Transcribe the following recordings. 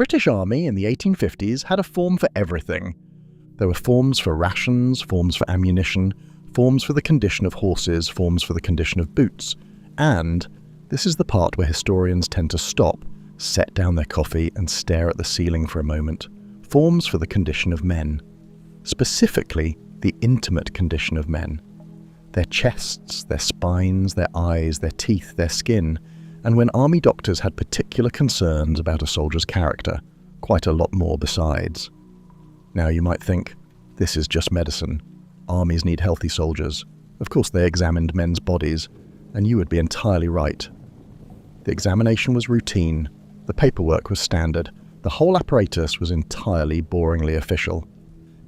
British Army in the 1850s had a form for everything. There were forms for rations, forms for ammunition, forms for the condition of horses, forms for the condition of boots, and, this is the part where historians tend to stop, set down their coffee and stare at the ceiling for a moment, forms for the condition of men. Specifically, the intimate condition of men. Their chests, their spines, their eyes, their teeth, their skin, and when army doctors had particular concerns about a soldier's character, quite a lot more besides. Now you might think, this is just medicine. Armies need healthy soldiers. Of course they examined men's bodies, and you would be entirely right. The examination was routine, the paperwork was standard, the whole apparatus was entirely boringly official,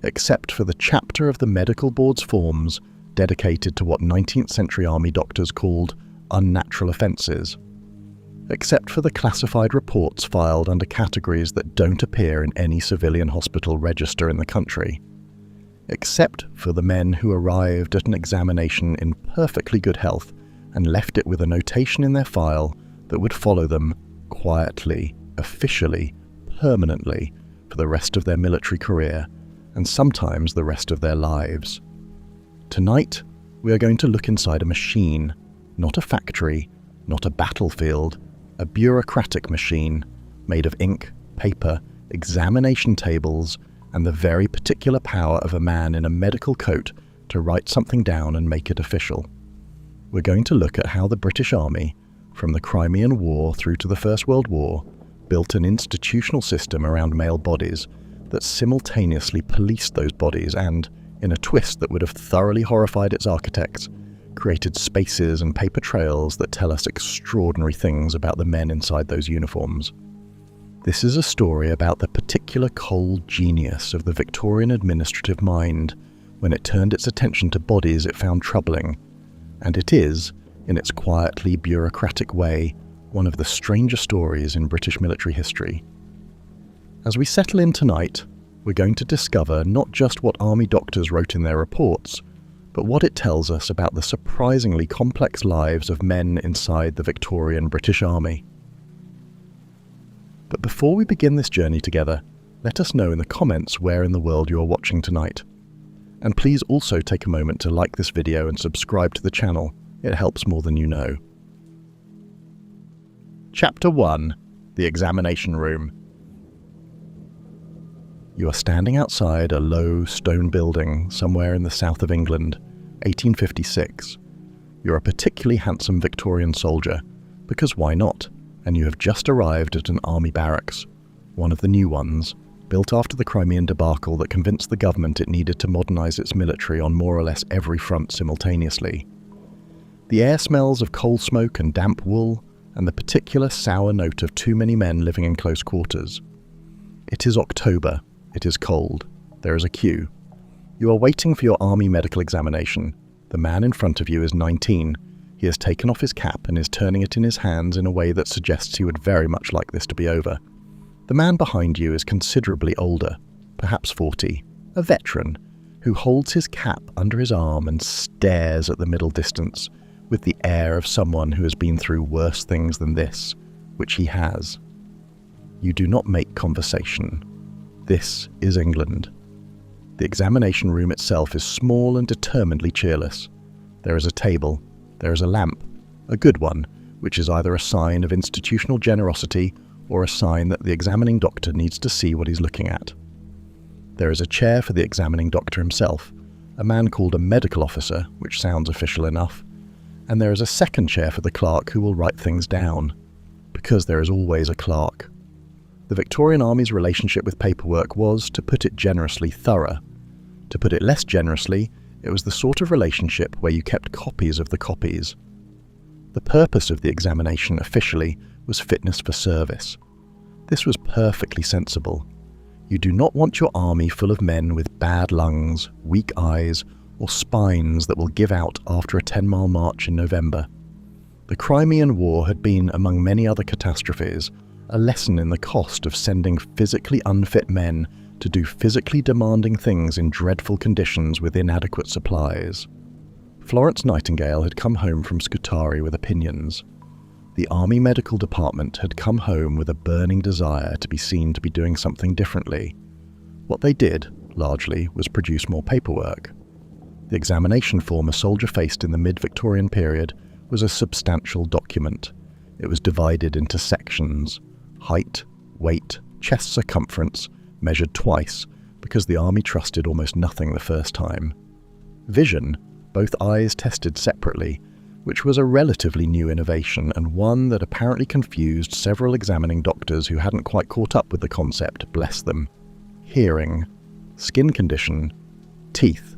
except for the chapter of the medical board's forms dedicated to what 19th century army doctors called unnatural offences, except for the classified reports filed under categories that don't appear in any civilian hospital register in the country, except for the men who arrived at an examination in perfectly good health and left it with a notation in their file that would follow them quietly, officially, permanently for the rest of their military career, and sometimes the rest of their lives. Tonight, we are going to look inside a machine, not a factory, not a battlefield, a bureaucratic machine made of ink, paper, examination tables, and the very particular power of a man in a medical coat to write something down and make it official. We're going to look at how the British Army, from the Crimean War through to the First World War, built an institutional system around male bodies that simultaneously policed those bodies and, in a twist that would have thoroughly horrified its architects, created spaces and paper trails that tell us extraordinary things about the men inside those uniforms. This is a story about the particular cold genius of the Victorian administrative mind when it turned its attention to bodies it found troubling, and it is, in its quietly bureaucratic way, one of the stranger stories in British military history. As we settle in tonight, we're going to discover not just what army doctors wrote in their reports, but what it tells us about the surprisingly complex lives of men inside the Victorian British Army. But before we begin this journey together, let us know in the comments where in the world you are watching tonight. And please also take a moment to like this video and subscribe to the channel. It helps more than you know. Chapter 1. The Examination Room. You are standing outside a low stone building somewhere in the south of England, 1856. You're a particularly handsome Victorian soldier, because why not? And you have just arrived at an army barracks, one of the new ones, built after the Crimean debacle that convinced the government it needed to modernise its military on more or less every front simultaneously. The air smells of coal smoke and damp wool, and the particular sour note of too many men living in close quarters. It is October. It is cold. There is a queue. You are waiting for your army medical examination. The man in front of you is 19. He has taken off his cap and is turning it in his hands in a way that suggests he would very much like this to be over. The man behind you is considerably older, perhaps 40, a veteran, who holds his cap under his arm and stares at the middle distance with the air of someone who has been through worse things than this, which he has. You do not make conversation. This is England. The examination room itself is small and determinedly cheerless. There is a table, there is a lamp, a good one, which is either a sign of institutional generosity or a sign that the examining doctor needs to see what he's looking at. There is a chair for the examining doctor himself, a man called a medical officer, which sounds official enough, and there is a second chair for the clerk who will write things down, because there is always a clerk. The Victorian Army's relationship with paperwork was, to put it generously, thorough. To put it less generously, it was the sort of relationship where you kept copies of the copies. The purpose of the examination officially was fitness for service. This was perfectly sensible. You do not want your army full of men with bad lungs, weak eyes, or spines that will give out after a 10-mile march in November. The Crimean War had been, among many other catastrophes, a lesson in the cost of sending physically unfit men to do physically demanding things in dreadful conditions with inadequate supplies. Florence Nightingale had come home from Scutari with opinions. The Army Medical Department had come home with a burning desire to be seen to be doing something differently. What they did, largely, was produce more paperwork. The examination form a soldier faced in the mid-Victorian period was a substantial document. It was divided into sections: height, weight, chest circumference, measured twice, because the army trusted almost nothing the first time. Vision, both eyes tested separately, which was a relatively new innovation and one that apparently confused several examining doctors who hadn't quite caught up with the concept, bless them. Hearing, skin condition, teeth.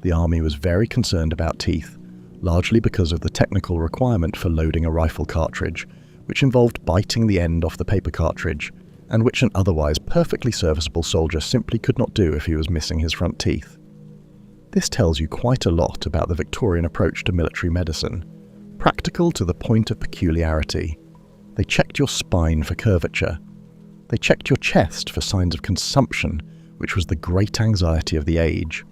The army was very concerned about teeth, largely because of the technical requirement for loading a rifle cartridge, which involved biting the end off the paper cartridge, and which an otherwise perfectly serviceable soldier simply could not do if he was missing his front teeth. This tells you quite a lot about the Victorian approach to military medicine, practical to the point of peculiarity. They checked your spine for curvature. They checked your chest for signs of consumption, which was the great anxiety of the age.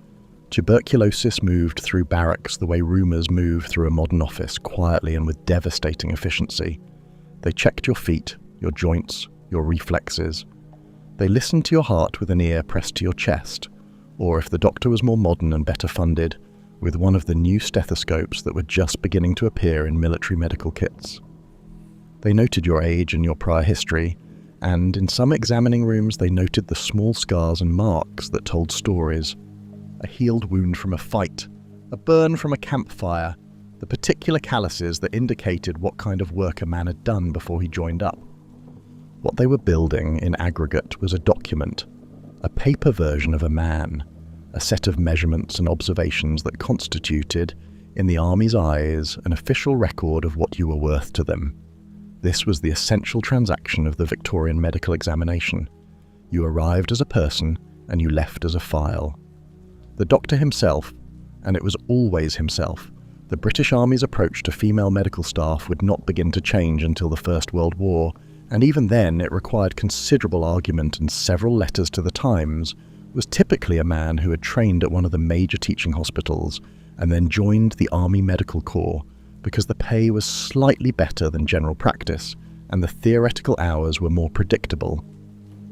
Tuberculosis moved through barracks the way rumours move through a modern office, quietly and with devastating efficiency. They checked your feet, your joints, your reflexes. They listened to your heart with an ear pressed to your chest, or if the doctor was more modern and better funded, with one of the new stethoscopes that were just beginning to appear in military medical kits. They noted your age and your prior history, and in some examining rooms they noted the small scars and marks that told stories. A healed wound from a fight, a burn from a campfire, the particular calluses that indicated what kind of work a man had done before he joined up. What they were building in aggregate was a document, a paper version of a man, a set of measurements and observations that constituted, in the Army's eyes, an official record of what you were worth to them. This was the essential transaction of the Victorian medical examination. You arrived as a person and you left as a file. The doctor himself, and it was always himself, the British Army's approach to female medical staff would not begin to change until the First World War, and even then it required considerable argument and several letters to the Times, was typically a man who had trained at one of the major teaching hospitals and then joined the Army Medical Corps because the pay was slightly better than general practice and the theoretical hours were more predictable.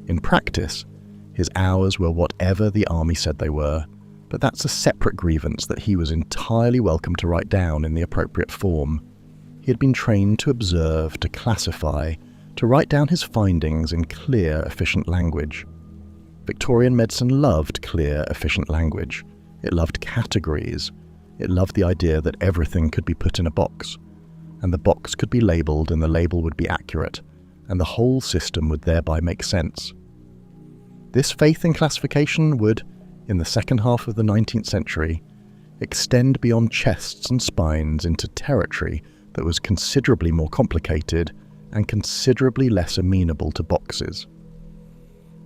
In practice, his hours were whatever the Army said they were, but that's a separate grievance that he was entirely welcome to write down in the appropriate form. He had been trained to observe, to classify, to write down his findings in clear, efficient language. Victorian medicine loved clear, efficient language. It loved categories. It loved the idea that everything could be put in a box, and the box could be labelled and the label would be accurate, and the whole system would thereby make sense. This faith in classification would, in the second half of the 19th century, extend beyond chests and spines into territory that was considerably more complicated and considerably less amenable to boxes.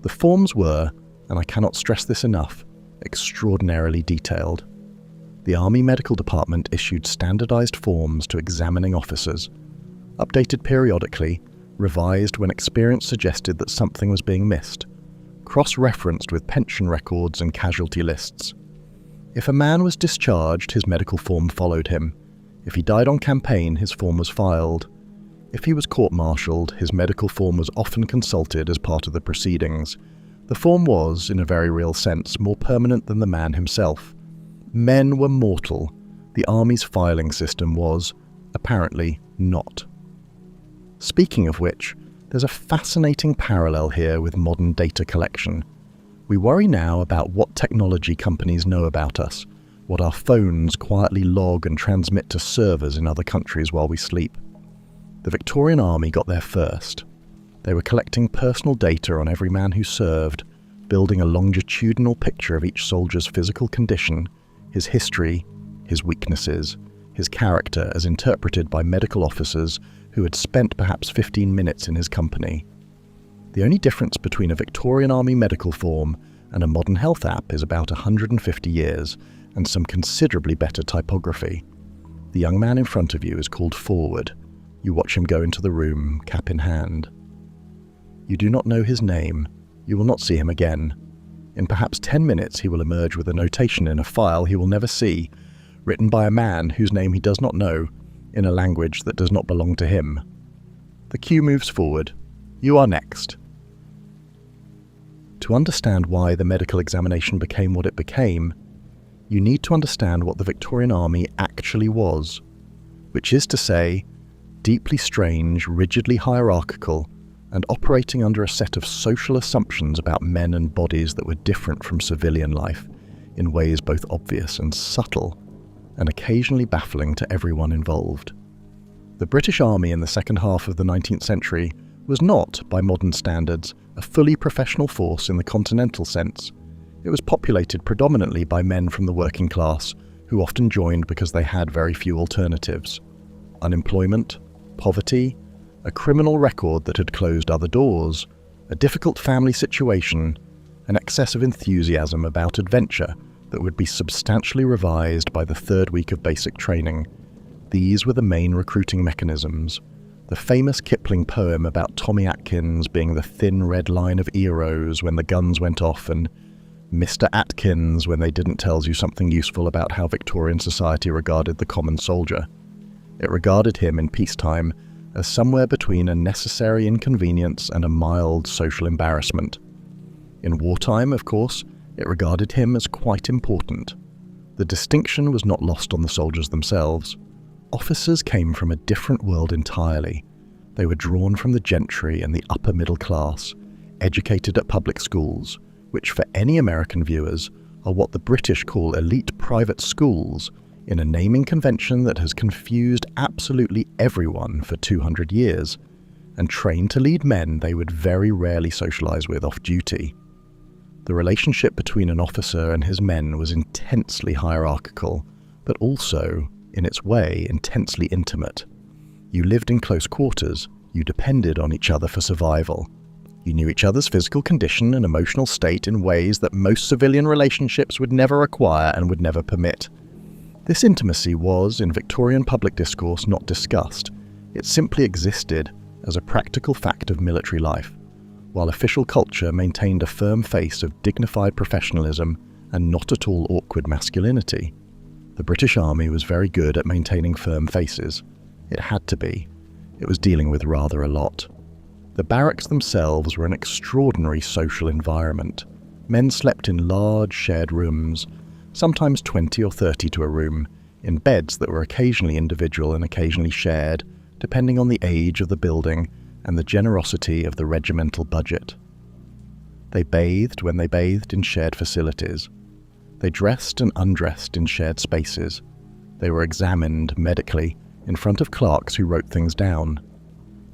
The forms were, and I cannot stress this enough, extraordinarily detailed. The Army Medical Department issued standardized forms to examining officers, updated periodically, revised when experience suggested that something was being missed, cross-referenced with pension records and casualty lists. If a man was discharged, his medical form followed him. If he died on campaign, his form was filed. If he was court-martialed, his medical form was often consulted as part of the proceedings. The form was, in a very real sense, more permanent than the man himself. Men were mortal. The Army's filing system was, apparently, not. Speaking of which, there's a fascinating parallel here with modern data collection. We worry now about what technology companies know about us, what our phones quietly log and transmit to servers in other countries while we sleep. The Victorian Army got there first. They were collecting personal data on every man who served, building a longitudinal picture of each soldier's physical condition, his history, his weaknesses, his character as interpreted by medical officers who had spent perhaps 15 minutes in his company. The only difference between a Victorian Army medical form and a modern health app is about 150 years and some considerably better typography. The young man in front of you is called forward. You watch him go into the room, cap in hand. You do not know his name. You will not see him again. In perhaps 10 minutes he will emerge with a notation in a file he will never see, written by a man whose name he does not know, in a language that does not belong to him. The queue moves forward. You are next. To understand why the medical examination became what it became, you need to understand what the Victorian Army actually was, which is to say, deeply strange, rigidly hierarchical, and operating under a set of social assumptions about men and bodies that were different from civilian life in ways both obvious and subtle, and occasionally baffling to everyone involved. The British Army in the second half of the 19th century was not, by modern standards, a fully professional force in the continental sense. It was populated predominantly by men from the working class, who often joined because they had very few alternatives. Unemployment, poverty, a criminal record that had closed other doors, a difficult family situation, an excess of enthusiasm about adventure that would be substantially revised by the third week of basic training. These were the main recruiting mechanisms. The famous Kipling poem about Tommy Atkins being the thin red line of heroes when the guns went off, and Mr. Atkins when they didn't tell you something useful about how Victorian society regarded the common soldier. It regarded him in peacetime as somewhere between a necessary inconvenience and a mild social embarrassment. In wartime, of course, it regarded him as quite important. The distinction was not lost on the soldiers themselves. Officers came from a different world entirely. They were drawn from the gentry and the upper middle class, educated at public schools, which for any American viewers are what the British call elite private schools, in a naming convention that has confused absolutely everyone for 200 years, and trained to lead men they would very rarely socialize with off duty. The relationship between an officer and his men was intensely hierarchical, but also, in its way, intensely intimate. You lived in close quarters, you depended on each other for survival. You knew each other's physical condition and emotional state in ways that most civilian relationships would never acquire and would never permit. This intimacy was, in Victorian public discourse, not discussed. It simply existed as a practical fact of military life, while official culture maintained a firm face of dignified professionalism and not at all awkward masculinity. The British Army was very good at maintaining firm faces. It had to be. It was dealing with rather a lot. The barracks themselves were an extraordinary social environment. Men slept in large shared rooms, sometimes 20 or 30 to a room, in beds that were occasionally individual and occasionally shared, depending on the age of the building and the generosity of the regimental budget. They bathed when they bathed in shared facilities. They dressed and undressed in shared spaces. They were examined medically in front of clerks who wrote things down.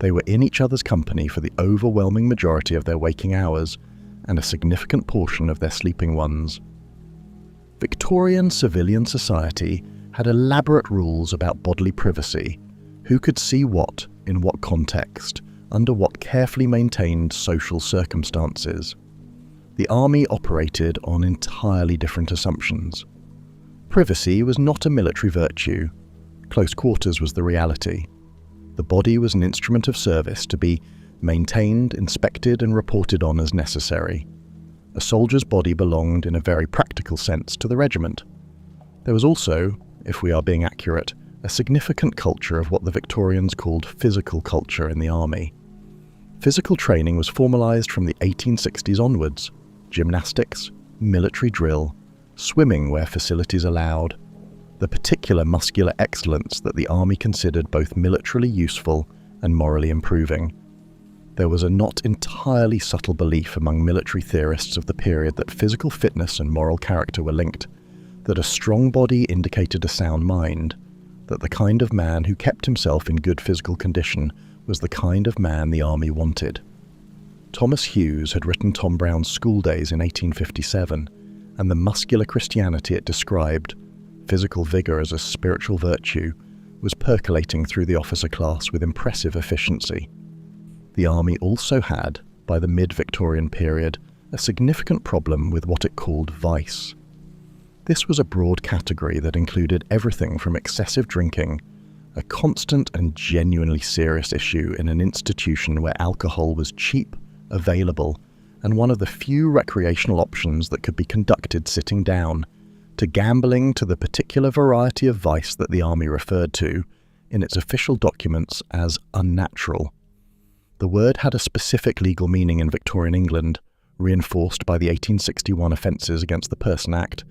They were in each other's company for the overwhelming majority of their waking hours and a significant portion of their sleeping ones. Victorian civilian society had elaborate rules about bodily privacy, who could see what, in what context, under what carefully maintained social circumstances. The army operated on entirely different assumptions. Privacy was not a military virtue. Close quarters was the reality. The body was an instrument of service to be maintained, inspected, and reported on as necessary. A soldier's body belonged, in a very practical sense, to the regiment. There was also, if we are being accurate, a significant culture of what the Victorians called physical culture in the army. Physical training was formalised from the 1860s onwards: gymnastics, military drill, swimming where facilities allowed, the particular muscular excellence that the army considered both militarily useful and morally improving. There was a not entirely subtle belief among military theorists of the period that physical fitness and moral character were linked, that a strong body indicated a sound mind, that the kind of man who kept himself in good physical condition was the kind of man the army wanted. Thomas Hughes had written Tom Brown's School Days in 1857, and the muscular Christianity it described, physical vigour as a spiritual virtue, was percolating through the officer class with impressive efficiency. The army also had, by the mid-Victorian period, a significant problem with what it called vice. This was a broad category that included everything from excessive drinking, a constant and genuinely serious issue in an institution where alcohol was cheap, available, and one of the few recreational options that could be conducted sitting down, to gambling, to the particular variety of vice that the army referred to, in its official documents, as unnatural. The word had a specific legal meaning in Victorian England, reinforced by the 1861 Offences Against the Person Act,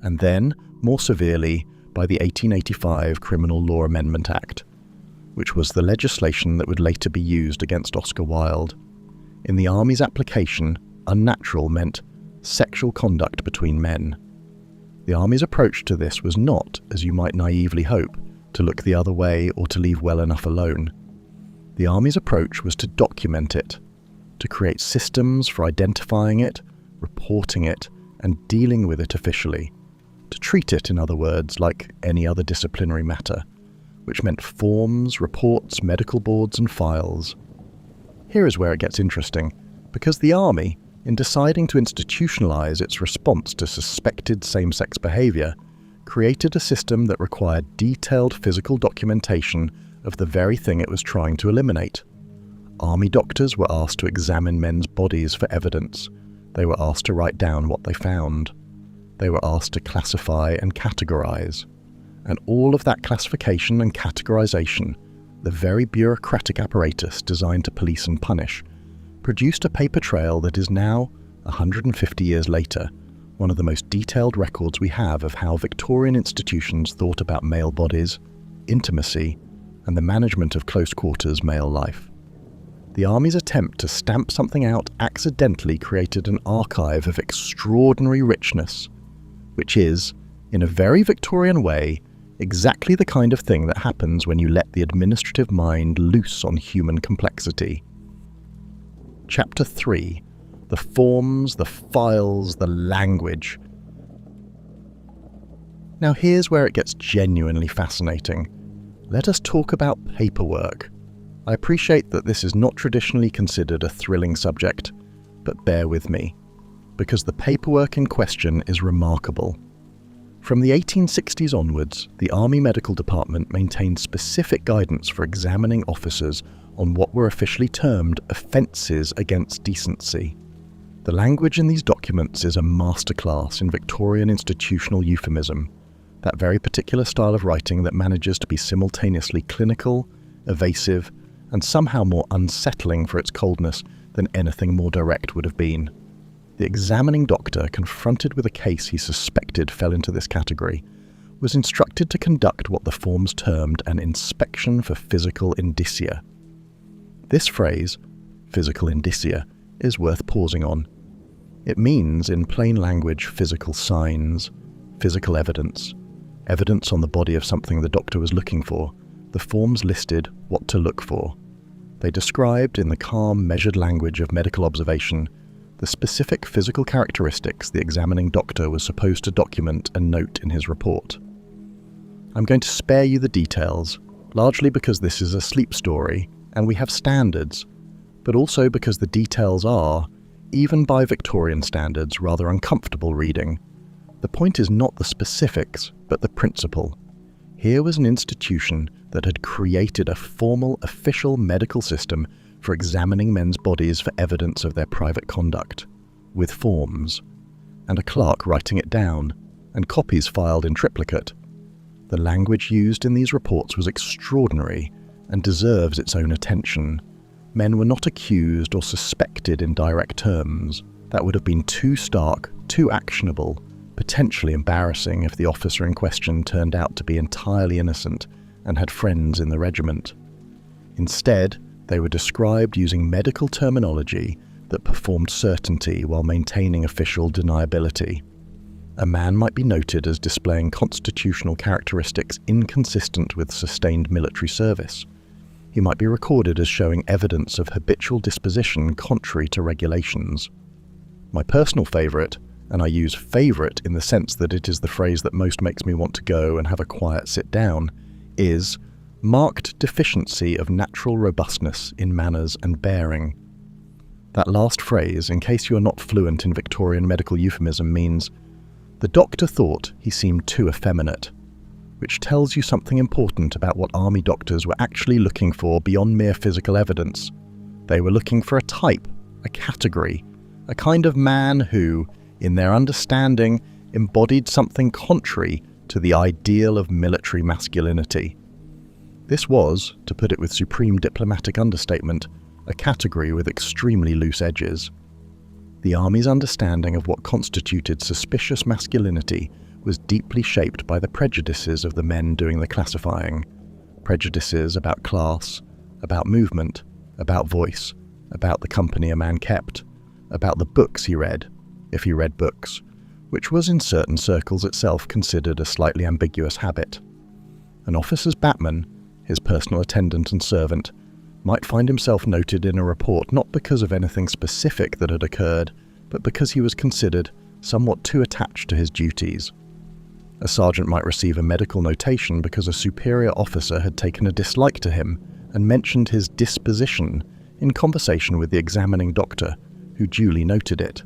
and then, more severely, by the 1885 Criminal Law Amendment Act, which was the legislation that would later be used against Oscar Wilde. In the Army's application, unnatural meant sexual conduct between men. The Army's approach to this was not, as you might naively hope, to look the other way or to leave well enough alone. The Army's approach was to document it, to create systems for identifying it, reporting it, and dealing with it officially. To treat it, in other words, like any other disciplinary matter, which meant forms, reports, medical boards, and files. Here is where it gets interesting, because the Army, in deciding to institutionalize its response to suspected same-sex behavior, created a system that required detailed physical documentation of the very thing it was trying to eliminate. Army doctors were asked to examine men's bodies for evidence. They were asked to write down what they found. They were asked to classify and categorize. And all of that classification and categorization, the very bureaucratic apparatus designed to police and punish, produced a paper trail that is now, 150 years later, one of the most detailed records we have of how Victorian institutions thought about male bodies, intimacy, and the management of close-quarters male life. The Army's attempt to stamp something out accidentally created an archive of extraordinary richness, which is, in a very Victorian way, exactly the kind of thing that happens when you let the administrative mind loose on human complexity. Chapter 3. The forms, the files, the language. Now here's where it gets genuinely fascinating. Let us talk about paperwork. I appreciate that this is not traditionally considered a thrilling subject, but bear with me, because the paperwork in question is remarkable. From the 1860s onwards, the Army Medical Department maintained specific guidance for examining officers on what were officially termed offences against decency. The language in these documents is a masterclass in Victorian institutional euphemism, that very particular style of writing that manages to be simultaneously clinical, evasive, and somehow more unsettling for its coldness than anything more direct would have been. The examining doctor, confronted with a case he suspected fell into this category, was instructed to conduct what the forms termed an inspection for physical indicia. This phrase, physical indicia, is worth pausing on. It means, in plain language, physical signs, physical evidence, evidence on the body of something the doctor was looking for. The forms listed what to look for. They described, in the calm, measured language of medical observation, the specific physical characteristics the examining doctor was supposed to document and note in his report. I'm going to spare you the details, largely because this is a sleep story and we have standards, but also because the details are, even by Victorian standards, rather uncomfortable reading. The point is not the specifics, but the principle. Here was an institution that had created a formal, official medical system for examining men's bodies for evidence of their private conduct, with forms, and a clerk writing it down, and copies filed in triplicate. The language used in these reports was extraordinary and deserves its own attention. Men were not accused or suspected in direct terms. That would have been too stark, too actionable, potentially embarrassing if the officer in question turned out to be entirely innocent and had friends in the regiment. Instead, they were described using medical terminology that performed certainty while maintaining official deniability. A man might be noted as displaying constitutional characteristics inconsistent with sustained military service. He might be recorded as showing evidence of habitual disposition contrary to regulations. My personal favourite, and I use favourite in the sense that it is the phrase that most makes me want to go and have a quiet sit down, is marked deficiency of natural robustness in manners and bearing. That last phrase, in case you are not fluent in Victorian medical euphemism, means the doctor thought he seemed too effeminate, which tells you something important about what army doctors were actually looking for beyond mere physical evidence. They were looking for a type, a category, a kind of man who, in their understanding, embodied something contrary to the ideal of military masculinity. This was, to put it with supreme diplomatic understatement, a category with extremely loose edges. The army's understanding of what constituted suspicious masculinity was deeply shaped by the prejudices of the men doing the classifying. Prejudices about class, about movement, about voice, about the company a man kept, about the books he read, if he read books, which was in certain circles itself considered a slightly ambiguous habit. An officer's batman, his personal attendant and servant, might find himself noted in a report not because of anything specific that had occurred, but because he was considered somewhat too attached to his duties. A sergeant might receive a medical notation because a superior officer had taken a dislike to him and mentioned his disposition in conversation with the examining doctor, who duly noted it.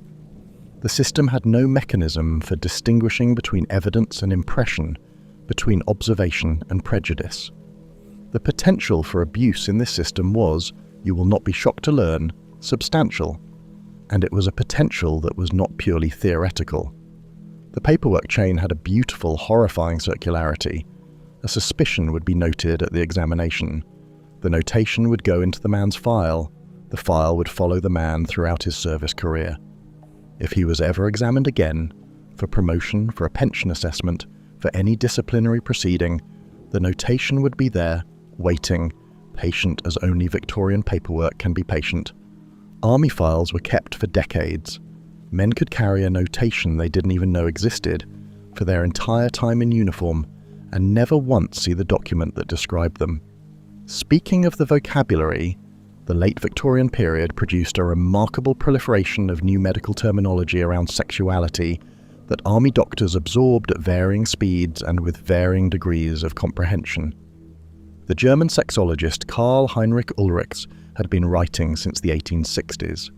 The system had no mechanism for distinguishing between evidence and impression, between observation and prejudice. The potential for abuse in this system was, you will not be shocked to learn, substantial, and it was a potential that was not purely theoretical. The paperwork chain had a beautiful, horrifying circularity. A suspicion would be noted at the examination. The notation would go into the man's file. The file would follow the man throughout his service career. If he was ever examined again, for promotion, for a pension assessment, for any disciplinary proceeding, the notation would be there, waiting, patient as only Victorian paperwork can be patient. Army files were kept for decades. Men could carry a notation they didn't even know existed for their entire time in uniform and never once see the document that described them. Speaking of the vocabulary, the late Victorian period produced a remarkable proliferation of new medical terminology around sexuality that army doctors absorbed at varying speeds and with varying degrees of comprehension. The German sexologist Karl Heinrich Ulrichs had been writing since the 1860s.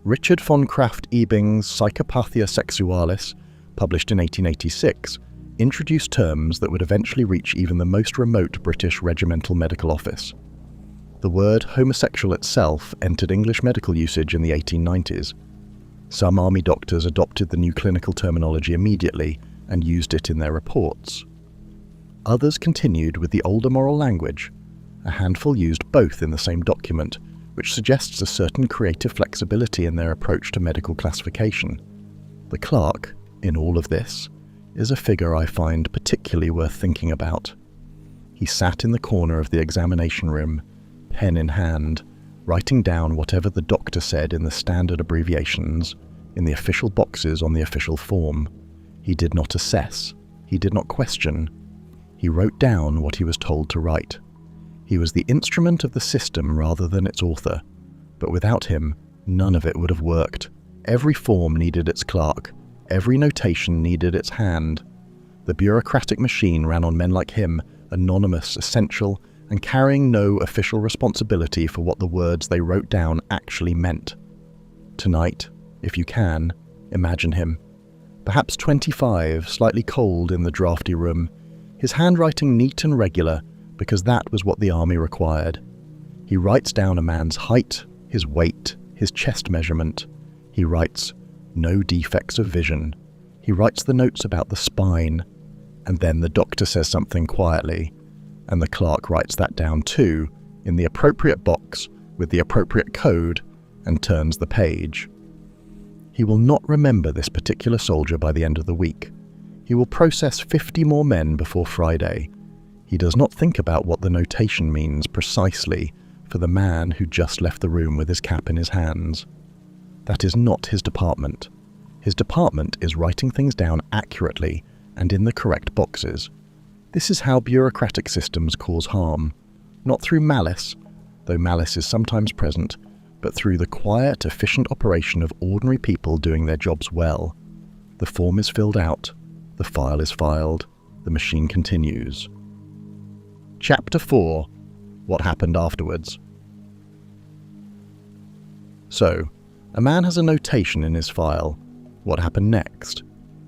Richard von Krafft-Ebing's Psychopathia Sexualis, published in 1886, introduced terms that would eventually reach even the most remote British regimental medical office. The word homosexual itself entered English medical usage in the 1890s. Some army doctors adopted the new clinical terminology immediately and used it in their reports. Others continued with the older moral language. A handful used both in the same document, which suggests a certain creative flexibility in their approach to medical classification. The clerk, in all of this, is a figure I find particularly worth thinking about. He sat in the corner of the examination room, pen in hand, writing down whatever the doctor said in the standard abbreviations, in the official boxes on the official form. He did not assess. He did not question. He wrote down what he was told to write. He was the instrument of the system rather than its author, but without him, none of it would have worked. Every form needed its clerk. Every notation needed its hand. The bureaucratic machine ran on men like him, anonymous, essential, and carrying no official responsibility for what the words they wrote down actually meant. Tonight, if you can, imagine him. Perhaps 25, slightly cold in the drafty room, his handwriting neat and regular, because that was what the army required. He writes down a man's height, his weight, his chest measurement. He writes, no defects of vision. He writes the notes about the spine, and then the doctor says something quietly, and the clerk writes that down too, in the appropriate box, with the appropriate code, and turns the page. He will not remember this particular soldier by the end of the week. He will process 50 more men before Friday. He does not think about what the notation means precisely for the man who just left the room with his cap in his hands. That is not his department. His department is writing things down accurately and in the correct boxes. This is how bureaucratic systems cause harm, not through malice, though malice is sometimes present, but through the quiet, efficient operation of ordinary people doing their jobs well. The form is filled out, the file is filed, the machine continues. Chapter 4. What happened afterwards? So, a man has a notation in his file. What happened next?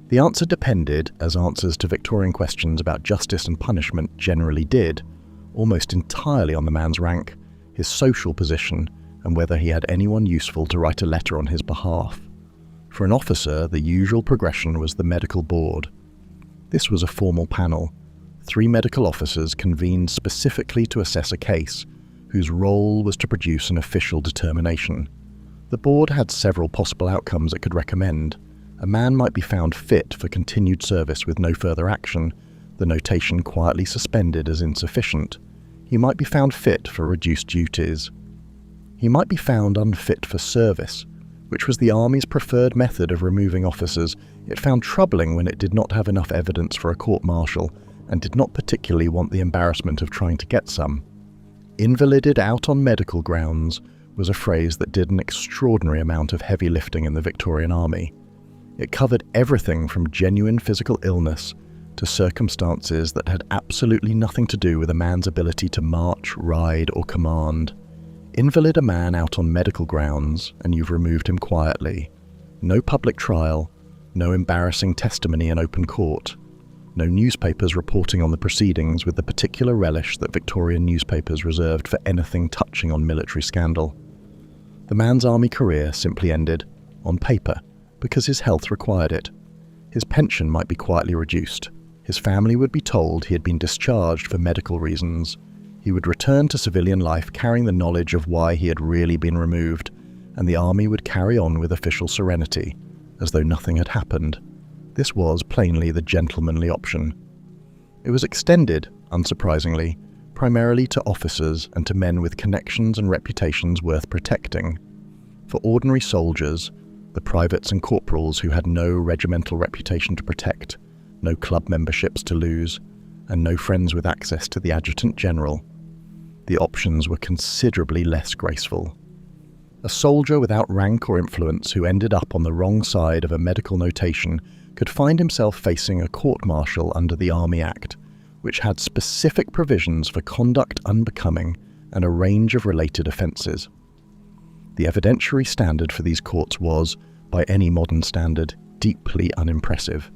The answer depended, as answers to Victorian questions about justice and punishment generally did, almost entirely on the man's rank, his social position, and whether he had anyone useful to write a letter on his behalf. For an officer, the usual progression was the medical board. This was a formal panel. 3 medical officers convened specifically to assess a case, whose role was to produce an official determination. The board had several possible outcomes it could recommend. A man might be found fit for continued service with no further action, the notation quietly suspended as insufficient. He might be found fit for reduced duties. He might be found unfit for service, which was the Army's preferred method of removing officers it found troubling when it did not have enough evidence for a court-martial and did not particularly want the embarrassment of trying to get some. Invalided out on medical grounds was a phrase that did an extraordinary amount of heavy lifting in the Victorian Army. It covered everything from genuine physical illness to circumstances that had absolutely nothing to do with a man's ability to march, ride, or command. Invalid a man out on medical grounds, and you've removed him quietly. No public trial, no embarrassing testimony in open court, no newspapers reporting on the proceedings with the particular relish that Victorian newspapers reserved for anything touching on military scandal. The man's army career simply ended, on paper, because his health required it. His pension might be quietly reduced. His family would be told he had been discharged for medical reasons. He would return to civilian life carrying the knowledge of why he had really been removed, and the army would carry on with official serenity, as though nothing had happened. This was plainly the gentlemanly option. It was extended, unsurprisingly, primarily to officers and to men with connections and reputations worth protecting. For ordinary soldiers, the privates and corporals who had no regimental reputation to protect, no club memberships to lose, and no friends with access to the adjutant general, the options were considerably less graceful. A soldier without rank or influence who ended up on the wrong side of a medical notation could find himself facing a court-martial under the Army Act, which had specific provisions for conduct unbecoming and a range of related offences. The evidentiary standard for these courts was, by any modern standard, deeply unimpressive.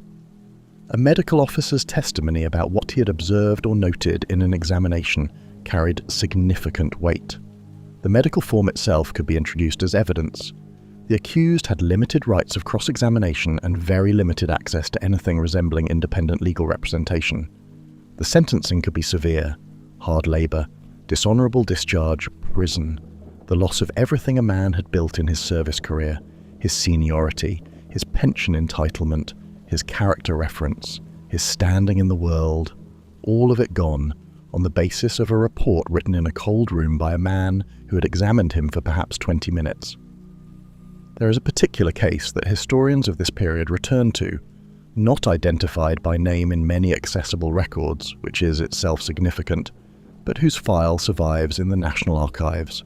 A medical officer's testimony about what he had observed or noted in an examination carried significant weight. The medical form itself could be introduced as evidence. The accused had limited rights of cross-examination and very limited access to anything resembling independent legal representation. The sentencing could be severe: hard labour, dishonourable discharge, prison, the loss of everything a man had built in his service career, his seniority, his pension entitlement, his character reference, his standing in the world, all of it gone on the basis of a report written in a cold room by a man who had examined him for perhaps 20 minutes. There is a particular case that historians of this period return to, not identified by name in many accessible records, which is itself significant, but whose file survives in the National Archives.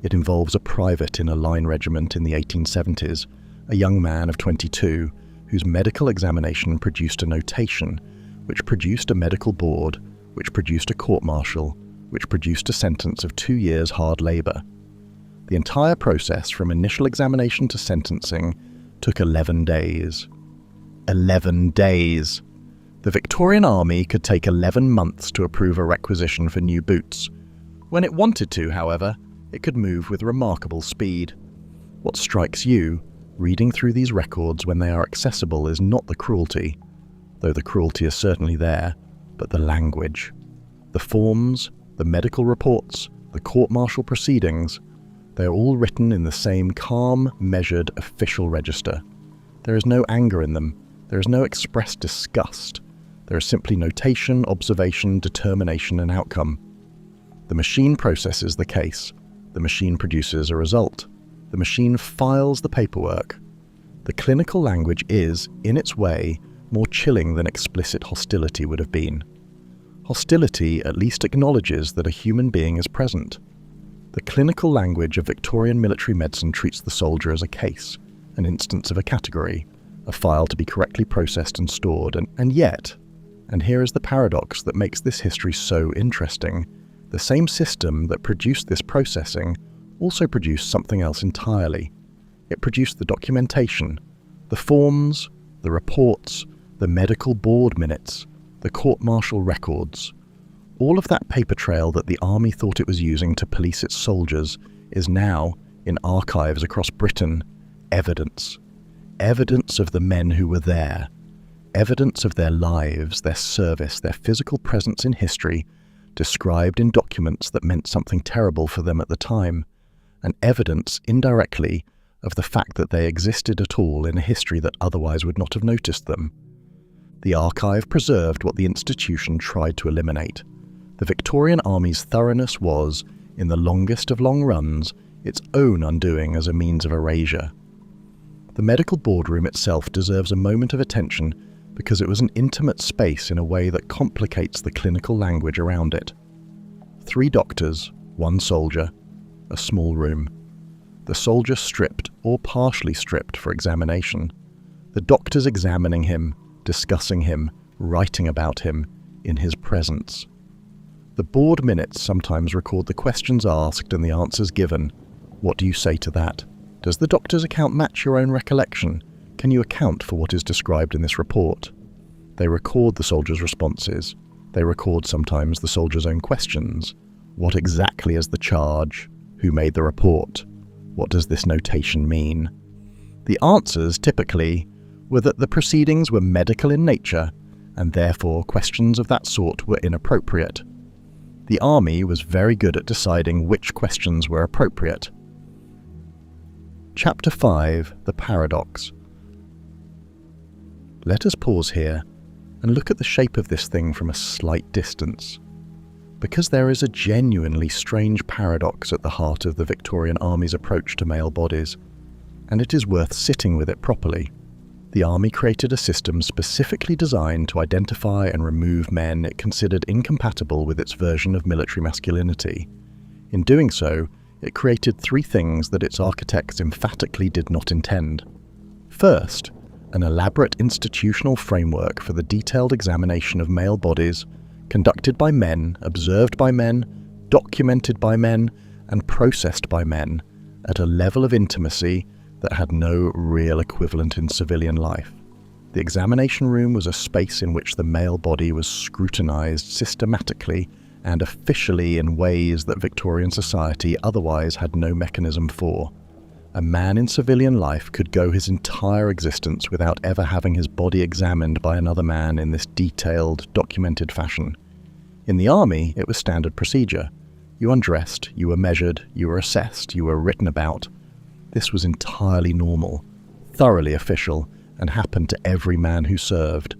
It involves a private in a line regiment in the 1870s, a young man of 22, whose medical examination produced a notation, which produced a medical board, which produced a court-martial, which produced a sentence of 2 years hard labour. The entire process from initial examination to sentencing took 11 days. 11 days! The Victorian Army could take 11 months to approve a requisition for new boots. When it wanted to, however, it could move with remarkable speed. What strikes you, reading through these records when they are accessible, is not the cruelty, though the cruelty is certainly there, but the language. The forms, the medical reports, the court-martial proceedings, they are all written in the same calm, measured, official register. There is no anger in them. There is no expressed disgust. There is simply notation, observation, determination, and outcome. The machine processes the case. The machine produces a result. The machine files the paperwork. The clinical language is, in its way, more chilling than explicit hostility would have been. Hostility at least acknowledges that a human being is present. The clinical language of Victorian military medicine treats the soldier as a case, an instance of a category, a file to be correctly processed and stored, and yet, and here is the paradox that makes this history so interesting, the same system that produced this processing also produced something else entirely. It produced the documentation, the forms, the reports, the medical board minutes, the court-martial records. All of that paper trail that the army thought it was using to police its soldiers is now, in archives across Britain, evidence. Evidence of the men who were there. Evidence of their lives, their service, their physical presence in history, described in documents that meant something terrible for them at the time, and evidence, indirectly, of the fact that they existed at all in a history that otherwise would not have noticed them. The archive preserved what the institution tried to eliminate. The Victorian Army's thoroughness was, in the longest of long runs, its own undoing as a means of erasure. The medical boardroom itself deserves a moment of attention because it was an intimate space in a way that complicates the clinical language around it. 3 doctors, 1 soldier, a small room. The soldier stripped or partially stripped for examination. The doctors examining him, discussing him, writing about him, in his presence. The board minutes sometimes record the questions asked and the answers given. What do you say to that? Does the doctor's account match your own recollection? Can you account for what is described in this report? They record the soldier's responses. They record sometimes the soldier's own questions. What exactly is the charge? Who made the report? What does this notation mean? The answers, typically, were that the proceedings were medical in nature, and therefore questions of that sort were inappropriate. The Army was very good at deciding which questions were appropriate. Chapter 5, The Paradox. Let us pause here and look at the shape of this thing from a slight distance, because there is a genuinely strange paradox at the heart of the Victorian Army's approach to male bodies, and it is worth sitting with it properly. The Army created a system specifically designed to identify and remove men it considered incompatible with its version of military masculinity. In doing so, it created 3 things that its architects emphatically did not intend. First, an elaborate institutional framework for the detailed examination of male bodies, conducted by men, observed by men, documented by men, and processed by men, at a level of intimacy that had no real equivalent in civilian life. The examination room was a space in which the male body was scrutinized systematically and officially in ways that Victorian society otherwise had no mechanism for. A man in civilian life could go his entire existence without ever having his body examined by another man in this detailed, documented fashion. In the Army, it was standard procedure. You undressed, you were measured, you were assessed, you were written about. This was entirely normal, thoroughly official, and happened to every man who served.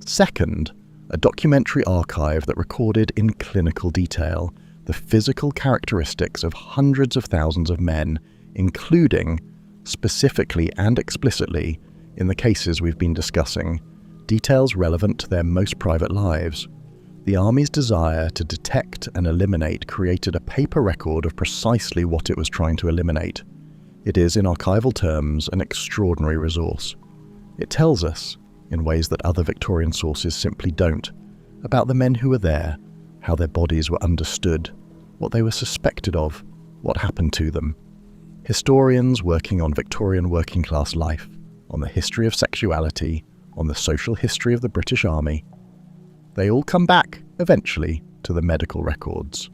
Second, a documentary archive that recorded in clinical detail the physical characteristics of hundreds of thousands of men, including, specifically and explicitly, in the cases we've been discussing, details relevant to their most private lives. The Army's desire to detect and eliminate created a paper record of precisely what it was trying to eliminate. It is, in archival terms, an extraordinary resource. It tells us, in ways that other Victorian sources simply don't, about the men who were there, how their bodies were understood, what they were suspected of, what happened to them. Historians working on Victorian working-class life, on the history of sexuality, on the social history of the British Army, they all come back, eventually, to the medical records.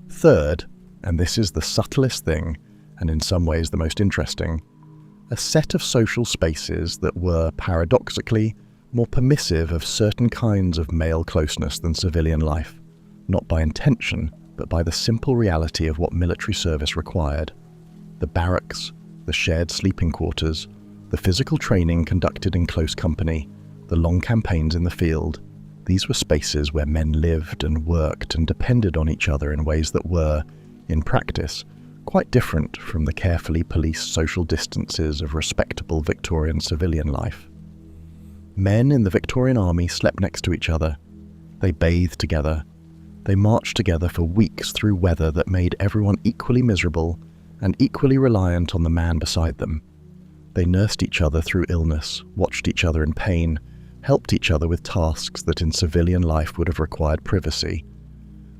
Third, and this is the subtlest thing, and in some ways the most interesting, a set of social spaces that were, paradoxically, more permissive of certain kinds of male closeness than civilian life, not by intention, but by the simple reality of what military service required. The barracks, the shared sleeping quarters, the physical training conducted in close company, the long campaigns in the field, these were spaces where men lived and worked and depended on each other in ways that were, in practice, quite different from the carefully policed social distances of respectable Victorian civilian life. Men in the Victorian Army slept next to each other. They bathed together. They marched together for weeks through weather that made everyone equally miserable and equally reliant on the man beside them. They nursed each other through illness, watched each other in pain, helped each other with tasks that in civilian life would have required privacy.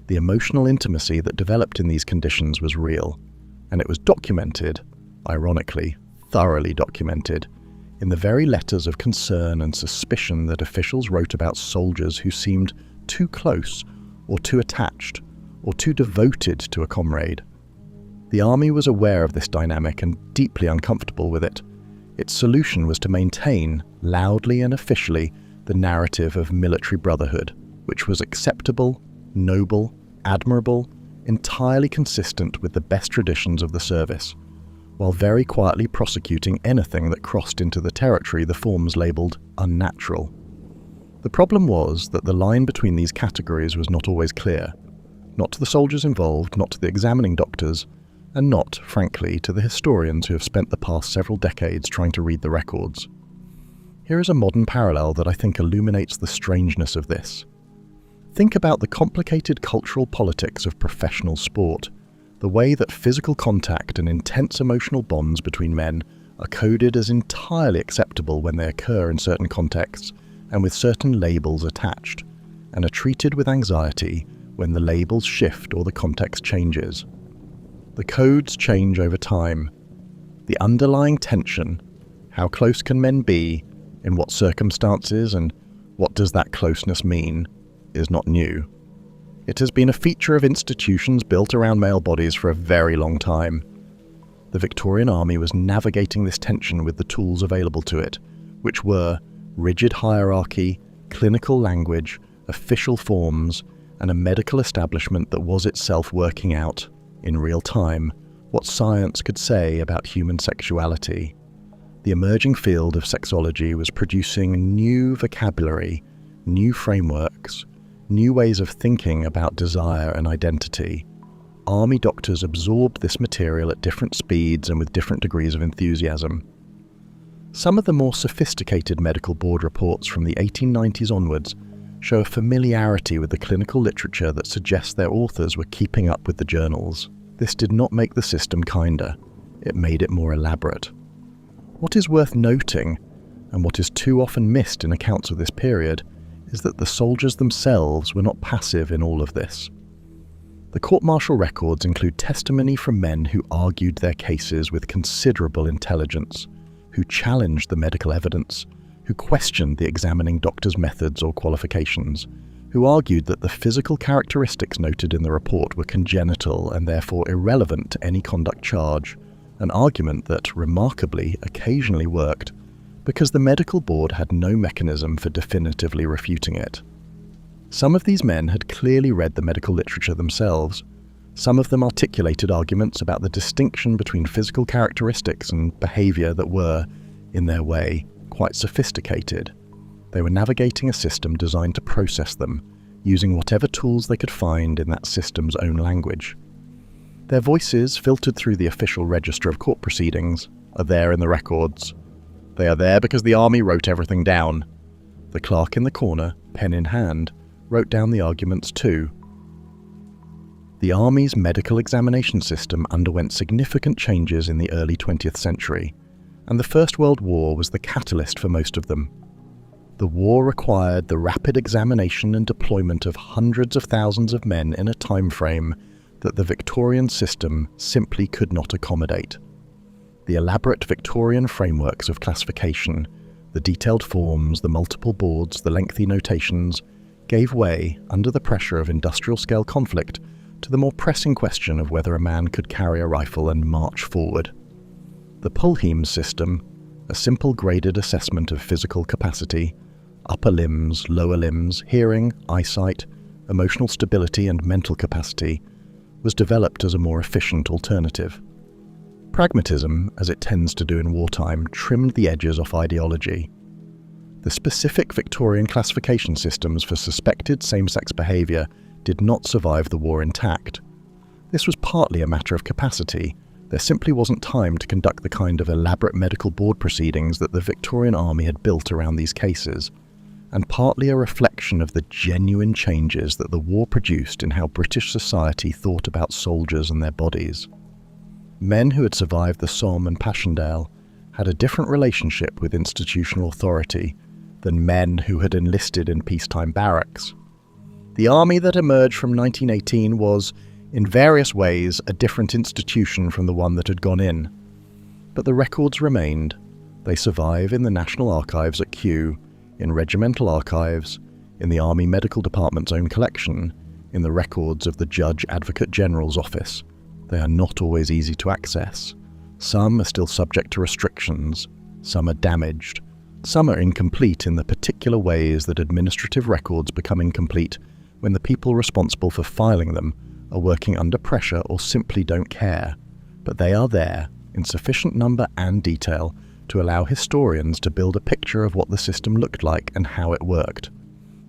The emotional intimacy that developed in these conditions was real, and it was documented, ironically, thoroughly documented, in the very letters of concern and suspicion that officials wrote about soldiers who seemed too close, or too attached, or too devoted to a comrade. The Army was aware of this dynamic and deeply uncomfortable with it. Its solution was to maintain, loudly and officially, the narrative of military brotherhood, which was acceptable, noble, admirable, entirely consistent with the best traditions of the service, while very quietly prosecuting anything that crossed into the territory the forms labelled unnatural. The problem was that the line between these categories was not always clear, not to the soldiers involved, not to the examining doctors, and not, frankly, to the historians who have spent the past several decades trying to read the records. Here is a modern parallel that I think illuminates the strangeness of this. Think about the complicated cultural politics of professional sport, the way that physical contact and intense emotional bonds between men are coded as entirely acceptable when they occur in certain contexts and with certain labels attached, and are treated with anxiety when the labels shift or the context changes. The codes change over time. The underlying tension, how close can men be, in what circumstances, and what does that closeness mean, is not new. It has been a feature of institutions built around male bodies for a very long time. The Victorian Army was navigating this tension with the tools available to it, which were rigid hierarchy, clinical language, official forms, and a medical establishment that was itself working out, in real time, what science could say about human sexuality. The emerging field of sexology was producing new vocabulary, new frameworks, new ways of thinking about desire and identity. Army doctors absorbed this material at different speeds and with different degrees of enthusiasm. Some of the more sophisticated medical board reports from the 1890s onwards show a familiarity with the clinical literature that suggests their authors were keeping up with the journals. This did not make the system kinder, it made it more elaborate. What is worth noting, and what is too often missed in accounts of this period, is that the soldiers themselves were not passive in all of this. The court-martial records include testimony from men who argued their cases with considerable intelligence, who challenged the medical evidence, who questioned the examining doctor's methods or qualifications, who argued that the physical characteristics noted in the report were congenital and therefore irrelevant to any conduct charge, an argument that, remarkably, occasionally worked, because the medical board had no mechanism for definitively refuting it. Some of these men had clearly read the medical literature themselves. Some of them articulated arguments about the distinction between physical characteristics and behaviour that were, in their way, quite sophisticated. They were navigating a system designed to process them, using whatever tools they could find in that system's own language. Their voices, filtered through the official register of court proceedings, are there in the records. They are there because the army wrote everything down. The clerk in the corner, pen in hand, wrote down the arguments too. The army's medical examination system underwent significant changes in the early 20th century, and the First World War was the catalyst for most of them. The war required the rapid examination and deployment of hundreds of thousands of men in a time frame that the Victorian system simply could not accommodate. The elaborate Victorian frameworks of classification, the detailed forms, the multiple boards, the lengthy notations, gave way, under the pressure of industrial-scale conflict, to the more pressing question of whether a man could carry a rifle and march forward. The Pulheim system, a simple graded assessment of physical capacity, upper limbs, lower limbs, hearing, eyesight, emotional stability and mental capacity, was developed as a more efficient alternative. Pragmatism, as it tends to do in wartime, trimmed the edges off ideology. The specific Victorian classification systems for suspected same-sex behaviour did not survive the war intact. This was partly a matter of capacity. There simply wasn't time to conduct the kind of elaborate medical board proceedings that the Victorian Army had built around these cases, and partly a reflection of the genuine changes that the war produced in how British society thought about soldiers and their bodies. Men who had survived the Somme and Passchendaele had a different relationship with institutional authority than men who had enlisted in peacetime barracks. The army that emerged from 1918 was, in various ways, a different institution from the one that had gone in. But the records remained. They survive in the National Archives at Kew, in regimental archives, in the Army Medical Department's own collection, in the records of the Judge Advocate General's office. They are not always easy to access. Some are still subject to restrictions, some are damaged, some are incomplete in the particular ways that administrative records become incomplete when the people responsible for filing them are working under pressure or simply don't care, but they are there in sufficient number and detail to allow historians to build a picture of what the system looked like and how it worked.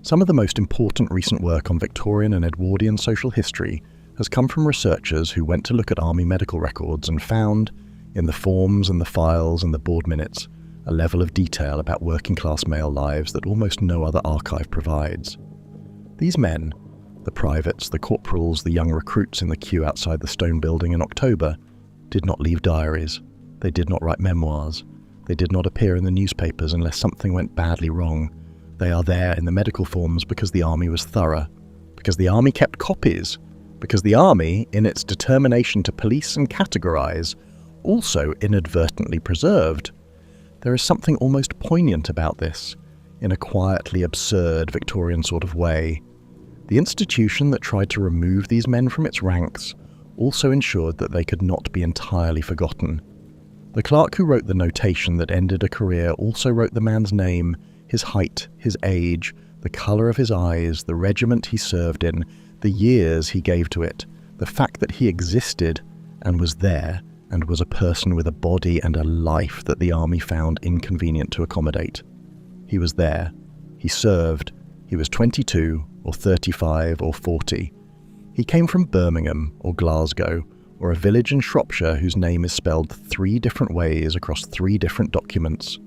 Some of the most important recent work on Victorian and Edwardian social history has come from researchers who went to look at army medical records and found, in the forms and the files and the board minutes, a level of detail about working-class male lives that almost no other archive provides. These men, the privates, the corporals, the young recruits in the queue outside the stone building in October, did not leave diaries. They did not write memoirs. They did not appear in the newspapers unless something went badly wrong. They are there in the medical forms because the army was thorough, because the army kept copies, because the army, in its determination to police and categorize, also inadvertently preserved. There is something almost poignant about this, in a quietly absurd Victorian sort of way. The institution that tried to remove these men from its ranks also ensured that they could not be entirely forgotten. The clerk who wrote the notation that ended a career also wrote the man's name, his height, his age, the colour of his eyes, the regiment he served in, the years he gave to it, the fact that he existed and was there and was a person with a body and a life that the army found inconvenient to accommodate. He was there. He served. He was 22 or 35 or 40. He came from Birmingham or Glasgow or a village in Shropshire whose name is spelled 3 different ways across 3 different documents.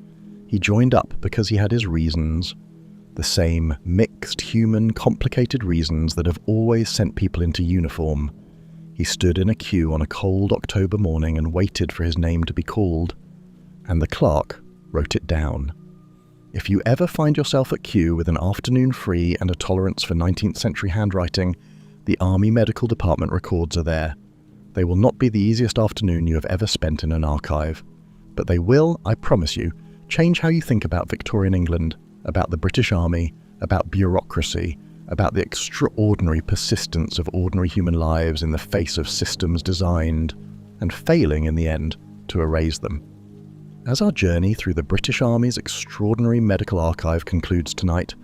He joined up because he had his reasons, the same mixed, human, complicated reasons that have always sent people into uniform. He stood in a queue on a cold October morning and waited for his name to be called, and the clerk wrote it down. If you ever find yourself at queue with an afternoon free and a tolerance for 19th century handwriting, the Army Medical Department records are there. They will not be the easiest afternoon you have ever spent in an archive, but they will, I promise you, change how you think about Victorian England, about the British Army, about bureaucracy, about the extraordinary persistence of ordinary human lives in the face of systems designed, and failing in the end, to erase them. As our journey through the British Army's extraordinary medical archive concludes tonight,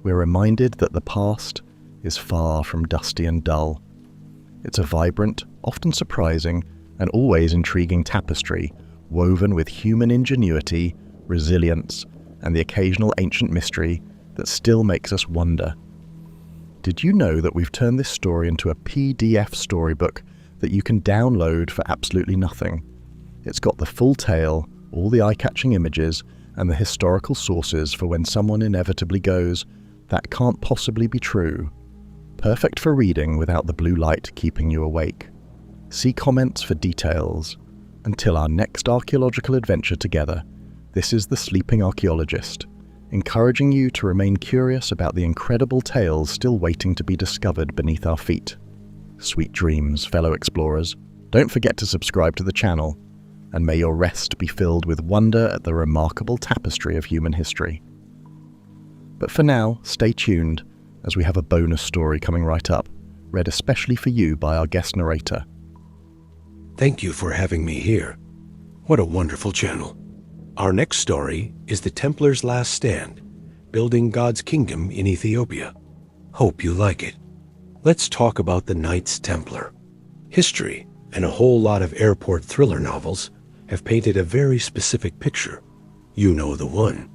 we're reminded that the past is far from dusty and dull. It's a vibrant, often surprising, and always intriguing tapestry, woven with human ingenuity, resilience, and the occasional ancient mystery that still makes us wonder. Did you know that we've turned this story into a PDF storybook that you can download for absolutely nothing? It's got the full tale, all the eye-catching images, and the historical sources for when someone inevitably goes, "That can't possibly be true." Perfect for reading without the blue light keeping you awake. See comments for details. Until our next archaeological adventure together, this is the Sleeping Archaeologist, encouraging you to remain curious about the incredible tales still waiting to be discovered beneath our feet. Sweet dreams, fellow explorers. Don't forget to subscribe to the channel, and may your rest be filled with wonder at the remarkable tapestry of human history. But for now, stay tuned, as we have a bonus story coming right up, read especially for you by our guest narrator. Thank you for having me here. What a wonderful channel. Our next story is The Templars' Last Stand, Building God's Kingdom in Ethiopia. Hope you like it. Let's talk about the Knights Templar. History and a whole lot of airport thriller novels have painted a very specific picture. You know the one.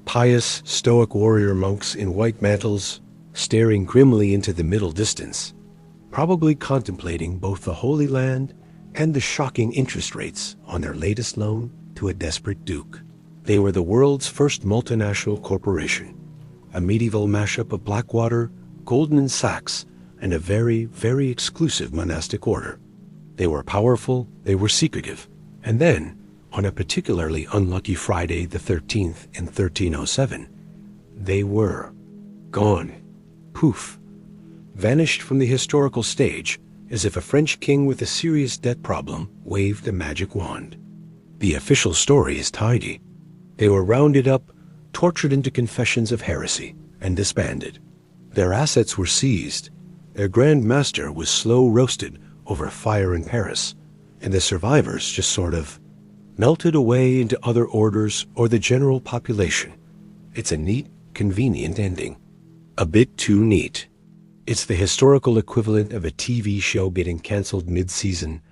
Pious, stoic warrior monks in white mantles, staring grimly into the middle distance, probably contemplating both the Holy Land and the shocking interest rates on their latest loan to a desperate duke. They were the world's first multinational corporation, a medieval mashup of Blackwater, Goldman Sachs, and a very, very exclusive monastic order. They were powerful, they were secretive, and then, on a particularly unlucky Friday the 13th in 1307, they were gone. Poof. Vanished from the historical stage as if a French king with a serious debt problem waved a magic wand. The official story is tidy. They were rounded up, tortured into confessions of heresy, and disbanded. Their assets were seized. Their Grand Master was slow roasted over fire in Paris, and the survivors just sort of melted away into other orders or the general population. It's a neat, convenient ending. A bit too neat. It's the historical equivalent of a TV show getting canceled mid-season,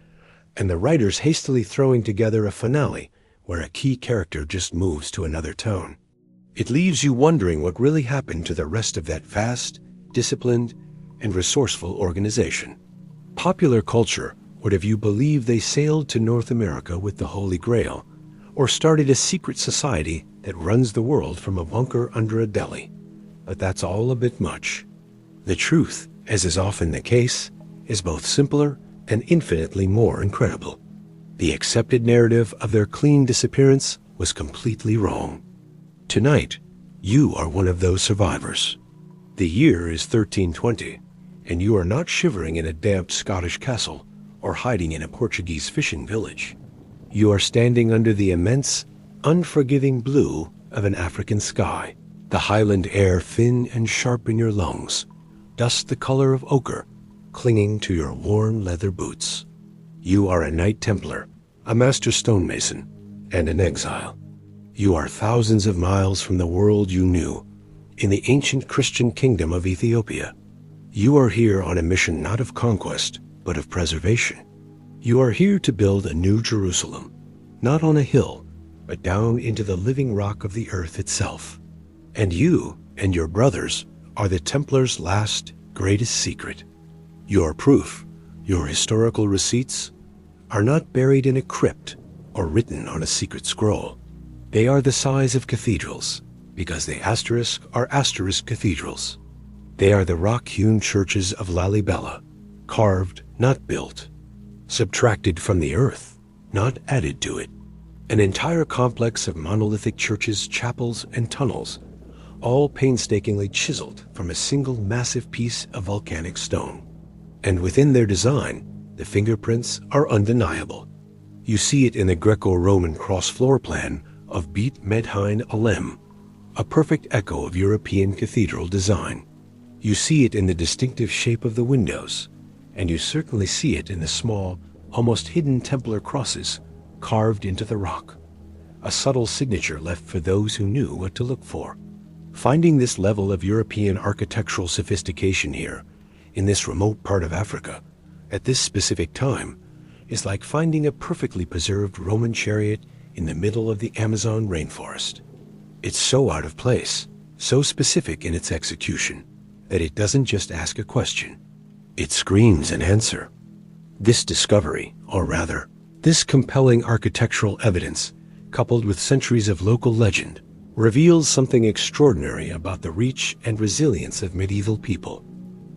and the writers hastily throwing together a finale where a key character just moves to another tone. It leaves you wondering what really happened to the rest of that vast, disciplined, and resourceful organization. Popular culture would have you believe they sailed to North America with the Holy Grail, or started a secret society that runs the world from a bunker under a deli. But that's all a bit much. The truth, as is often the case, is both simpler and infinitely more incredible. The accepted narrative of their clean disappearance was completely wrong. Tonight, you are one of those survivors. The year is 1320, and you are not shivering in a damp Scottish castle or hiding in a Portuguese fishing village. You are standing under the immense, unforgiving blue of an African sky, the highland air thin and sharp in your lungs, dust the color of ochre clinging to your worn leather boots. You are a Knight Templar, a master stonemason, and an exile. You are thousands of miles from the world you knew, in the ancient Christian kingdom of Ethiopia. You are here on a mission not of conquest, but of preservation. You are here to build a new Jerusalem, not on a hill, but down into the living rock of the earth itself. And you and your brothers are the Templars' last, greatest secret. Your proof, your historical receipts, are not buried in a crypt or written on a secret scroll. They are the size of cathedrals, because the asterisk are asterisk cathedrals. They are the rock-hewn churches of Lalibela, carved, not built, subtracted from the earth, not added to it. An entire complex of monolithic churches, chapels, and tunnels, all painstakingly chiseled from a single massive piece of volcanic stone. And within their design, the fingerprints are undeniable. You see it in the Greco-Roman cross floor plan of Beit Medhain Alem, a perfect echo of European cathedral design. You see it in the distinctive shape of the windows, and you certainly see it in the small, almost hidden Templar crosses carved into the rock, a subtle signature left for those who knew what to look for. Finding this level of European architectural sophistication here, in this remote part of Africa, at this specific time, is like finding a perfectly preserved Roman chariot in the middle of the Amazon rainforest. It's so out of place, so specific in its execution, that it doesn't just ask a question. It screams an answer. This discovery, or rather, this compelling architectural evidence, coupled with centuries of local legend, reveals something extraordinary about the reach and resilience of medieval people.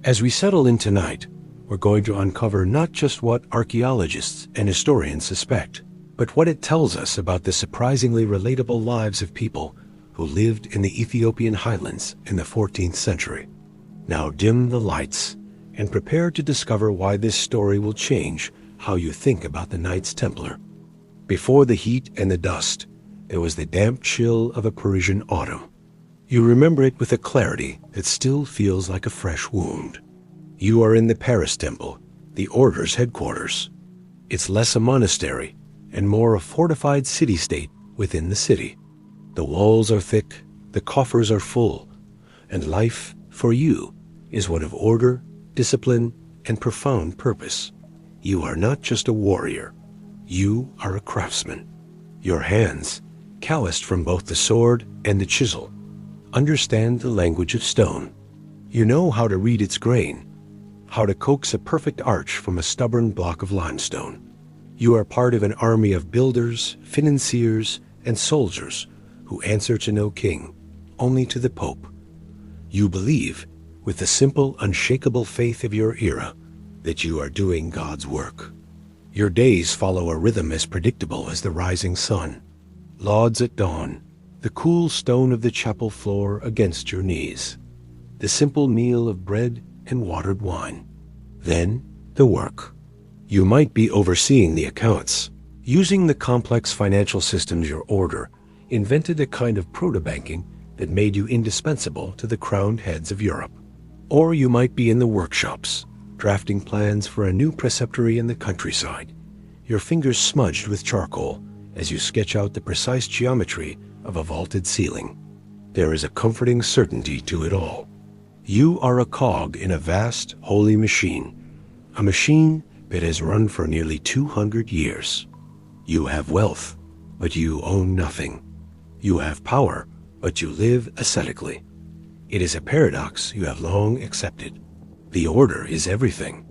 As we settle in tonight, we're going to uncover not just what archaeologists and historians suspect, but what it tells us about the surprisingly relatable lives of people who lived in the Ethiopian highlands in the 14th century. Now dim the lights and prepare to discover why this story will change how you think about the Knights Templar. Before the heat and the dust, there was the damp chill of a Parisian autumn. You remember it with a clarity that still feels like a fresh wound. You are in the Paris Temple, the Order's headquarters. It's less a monastery and more a fortified city-state within the city. The walls are thick, the coffers are full, and life, for you, is one of order, discipline, and profound purpose. You are not just a warrior. You are a craftsman. Your hands, calloused from both the sword and the chisel, understand the language of stone. You know how to read its grain, how to coax a perfect arch from a stubborn block of limestone. You are part of an army of builders, financiers, and soldiers who answer to no king, only to the Pope. You believe, with the simple, unshakable faith of your era, that you are doing God's work. Your days follow a rhythm as predictable as the rising sun. Lauds at dawn, the cool stone of the chapel floor against your knees, the simple meal of bread and watered wine. Then, the work. You might be overseeing the accounts, using the complex financial systems your order invented a kind of proto-banking that made you indispensable to the crowned heads of Europe. Or you might be in the workshops, drafting plans for a new preceptory in the countryside, your fingers smudged with charcoal as you sketch out the precise geometry of a vaulted ceiling. There is a comforting certainty to it all. You are a cog in a vast, holy machine, a machine that has run for nearly 200 years. You have wealth, but you own nothing. You have power, but you live ascetically. It is a paradox you have long accepted. The order is everything.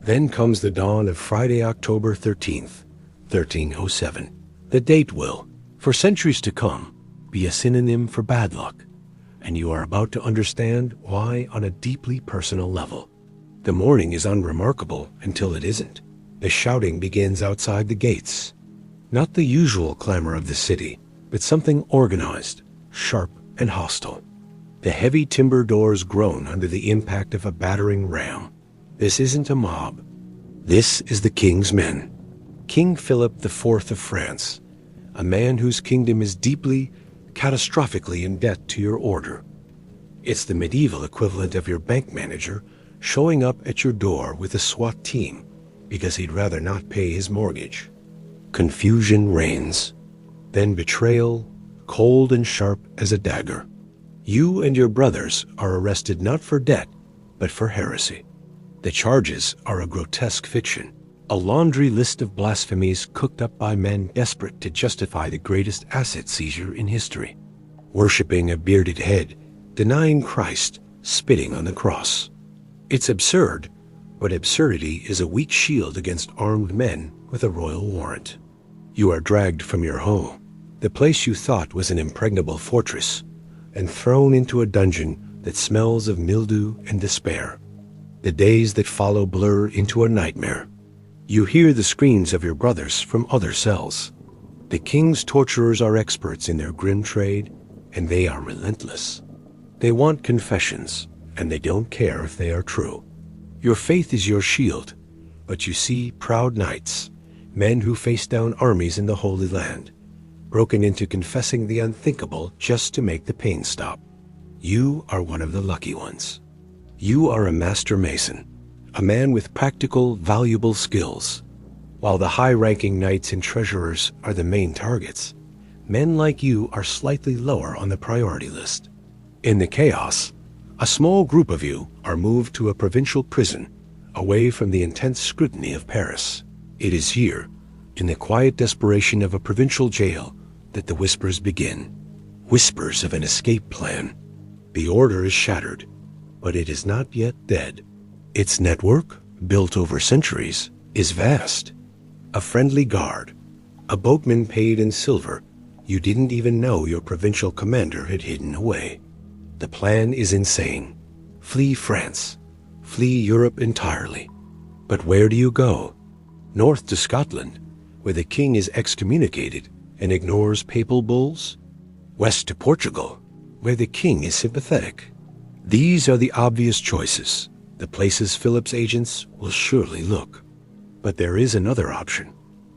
Then comes the dawn of Friday, October 13th, 1307. The date will, for centuries to come, be a synonym for bad luck, and you are about to understand why on a deeply personal level. The morning is unremarkable until it isn't. The shouting begins outside the gates. Not the usual clamor of the city, but something organized, sharp, and hostile. The heavy timber doors groan under the impact of a battering ram. This isn't a mob. This is the king's men. King Philip IV of France, a man whose kingdom is deeply, catastrophically in debt to your order. It's the medieval equivalent of your bank manager showing up at your door with a SWAT team because he'd rather not pay his mortgage. Confusion reigns. Then betrayal, cold and sharp as a dagger. You and your brothers are arrested not for debt, but for heresy. The charges are a grotesque fiction, a laundry list of blasphemies cooked up by men desperate to justify the greatest asset seizure in history. Worshipping a bearded head, denying Christ, spitting on the cross. It's absurd, but absurdity is a weak shield against armed men with a royal warrant. You are dragged from your home, the place you thought was an impregnable fortress, and thrown into a dungeon that smells of mildew and despair. The days that follow blur into a nightmare. You hear the screams of your brothers from other cells. The king's torturers are experts in their grim trade, and they are relentless. They want confessions, and they don't care if they are true. Your faith is your shield, but you see proud knights, men who face down armies in the Holy Land, broken into confessing the unthinkable just to make the pain stop. You are one of the lucky ones. You are a master mason, a man with practical, valuable skills. While the high-ranking knights and treasurers are the main targets, men like you are slightly lower on the priority list. In the chaos, a small group of you are moved to a provincial prison, away from the intense scrutiny of Paris. It is here, in the quiet desperation of a provincial jail, that the whispers begin. Whispers of an escape plan. The order is shattered, but it is not yet dead. Its network, built over centuries, is vast. A friendly guard, a boatman paid in silver you didn't even know your provincial commander had hidden away. The plan is insane. Flee France. Flee Europe entirely. But where do you go? North to Scotland, where the king is excommunicated and ignores papal bulls? West to Portugal, where the king is sympathetic? These are the obvious choices, the places Philip's agents will surely look. But there is another option,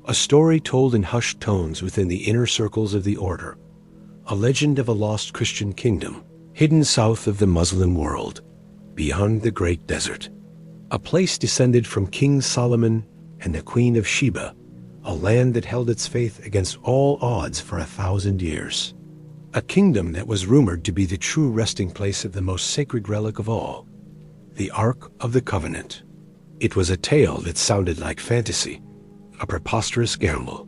a story told in hushed tones within the inner circles of the order, a legend of a lost Christian kingdom, hidden south of the Muslim world, beyond the great desert. A place descended from King Solomon and the Queen of Sheba, a land that held its faith against all odds for 1,000 years. A kingdom that was rumored to be the true resting place of the most sacred relic of all, the Ark of the Covenant. It was a tale that sounded like fantasy, a preposterous gamble.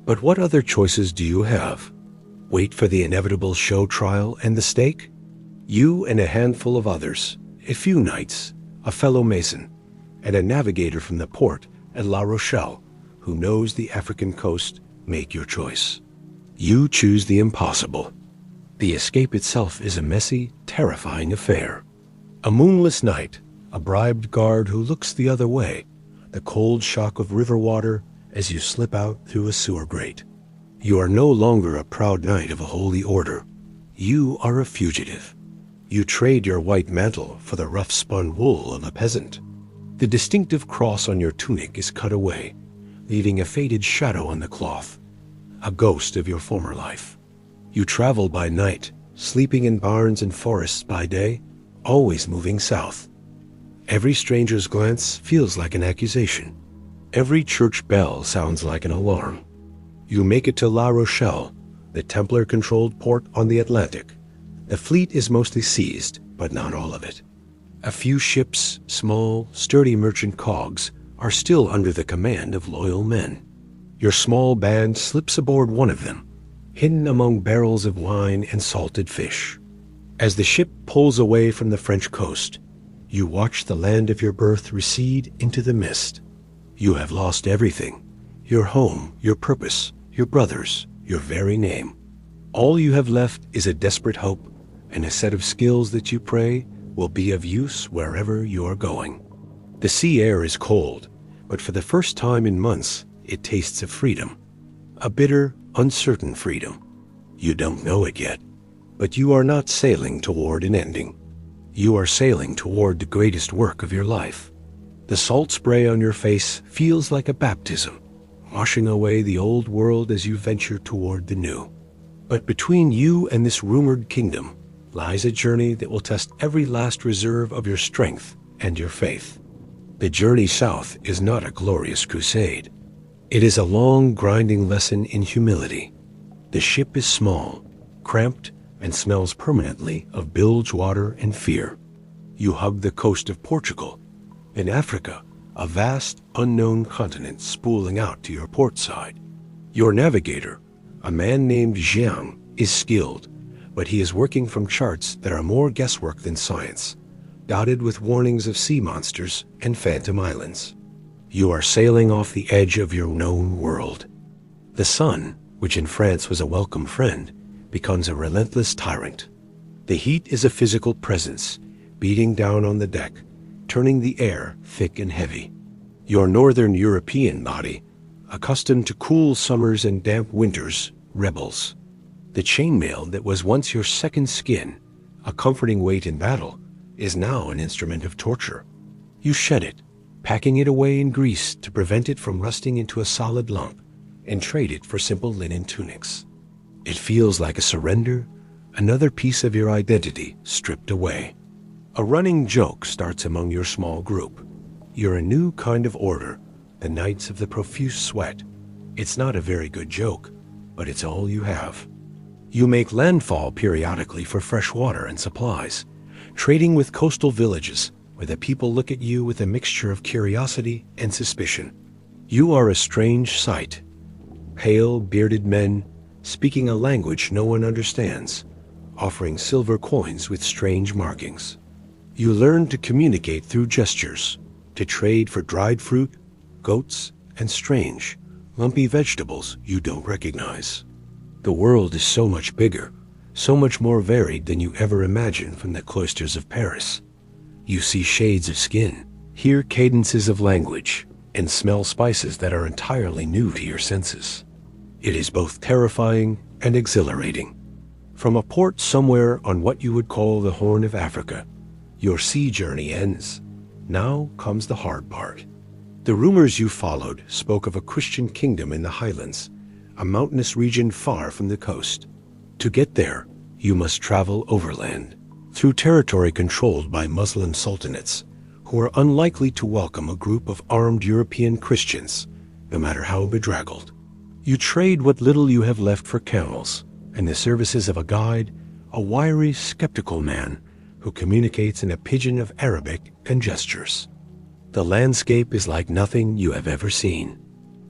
But what other choices do you have? Wait for the inevitable show trial and the stake? You and a handful of others, a few knights, a fellow mason, and a navigator from the port at La Rochelle, who knows the African coast, make your choice. You choose the impossible. The escape itself is a messy, terrifying affair. A moonless night, a bribed guard who looks the other way, the cold shock of river water as you slip out through a sewer grate. You are no longer a proud knight of a holy order. You are a fugitive. You trade your white mantle for the rough-spun wool of a peasant. The distinctive cross on your tunic is cut away, leaving a faded shadow on the cloth, a ghost of your former life. You travel by night, sleeping in barns and forests by day, always moving south. Every stranger's glance feels like an accusation. Every church bell sounds like an alarm. You make it to La Rochelle, the Templar-controlled port on the Atlantic. The fleet is mostly seized, but not all of it. A few ships, small, sturdy merchant cogs, are still under the command of loyal men. Your small band slips aboard one of them, hidden among barrels of wine and salted fish. As the ship pulls away from the French coast, you watch the land of your birth recede into the mist. You have lost everything: your home, your purpose, your brothers, your very name. All you have left is a desperate hope and a set of skills that you pray will be of use wherever you are going. The sea air is cold, but for the first time in months, it tastes of freedom. A bitter, uncertain freedom. You don't know it yet, but you are not sailing toward an ending. You are sailing toward the greatest work of your life. The salt spray on your face feels like a baptism, washing away the old world as you venture toward the new. But between you and this rumored kingdom lies a journey that will test every last reserve of your strength and your faith. The journey south is not a glorious crusade. It is a long, grinding lesson in humility. The ship is small, cramped, and smells permanently of bilge water and fear. You hug the coast of Portugal. In Africa, a vast, unknown continent spooling out to your port side. Your navigator, a man named Jiang, is skilled, but he is working from charts that are more guesswork than science, dotted with warnings of sea monsters and phantom islands. You are sailing off the edge of your known world. The sun, which in France was a welcome friend, becomes a relentless tyrant. The heat is a physical presence, beating down on the deck, turning the air thick and heavy. Your northern European body, accustomed to cool summers and damp winters, rebels. The chainmail that was once your second skin, a comforting weight in battle, is now an instrument of torture. You shed it, packing it away in grease to prevent it from rusting into a solid lump, and trade it for simple linen tunics. It feels like a surrender, another piece of your identity stripped away. A running joke starts among your small group. You're a new kind of order, the Knights of the Profuse Sweat. It's not a very good joke, but it's all you have. You make landfall periodically for fresh water and supplies, trading with coastal villages where the people look at you with a mixture of curiosity and suspicion. You are a strange sight. Pale, bearded men, speaking a language no one understands, offering silver coins with strange markings. You learn to communicate through gestures, to trade for dried fruit, goats, and strange, lumpy vegetables you don't recognize. The world is so much bigger, so much more varied than you ever imagined from the cloisters of Paris. You see shades of skin, hear cadences of language, and smell spices that are entirely new to your senses. It is both terrifying and exhilarating. From a port somewhere on what you would call the Horn of Africa, your sea journey ends. Now comes the hard part. The rumors you followed spoke of a Christian kingdom in the highlands, a mountainous region far from the coast. To get there, you must travel overland, through territory controlled by Muslim sultanates, who are unlikely to welcome a group of armed European Christians, no matter how bedraggled. You trade what little you have left for camels, and the services of a guide, a wiry, skeptical man who communicates in a pidgin of Arabic and gestures. The landscape is like nothing you have ever seen.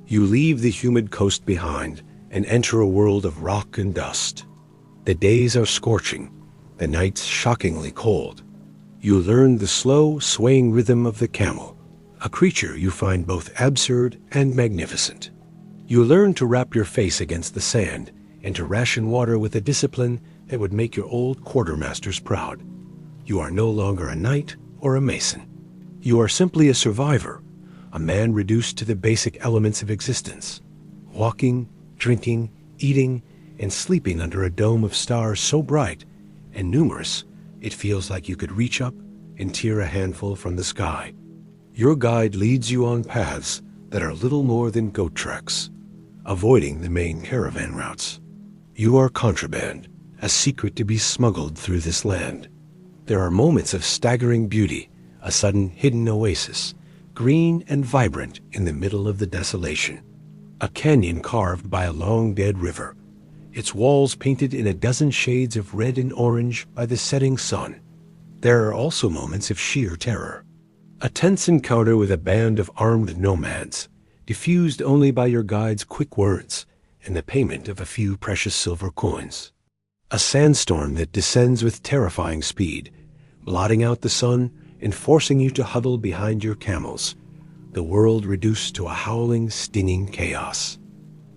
You leave the humid coast behind and enter a world of rock and dust. The days are scorching, the nights shockingly cold. You learn the slow, swaying rhythm of the camel, a creature you find both absurd and magnificent. You learn to wrap your face against the sand and to ration water with a discipline that would make your old quartermasters proud. You are no longer a knight or a mason. You are simply a survivor, a man reduced to the basic elements of existence, walking, drinking, eating, and sleeping under a dome of stars so bright and numerous it feels like you could reach up and tear a handful from the sky. Your guide leads you on paths that are little more than goat tracks, avoiding the main caravan routes. You are contraband, a secret to be smuggled through this land. There are moments of staggering beauty, a sudden hidden oasis, green and vibrant in the middle of the desolation. A canyon carved by a long-dead river, its walls painted in a dozen shades of red and orange by the setting sun. there are also moments of sheer terror. A tense encounter with a band of armed nomads, diffused only by your guide's quick words and the payment of a few precious silver coins. A sandstorm that descends with terrifying speed, blotting out the sun and forcing you to huddle behind your camels, the world reduced to a howling, stinging chaos.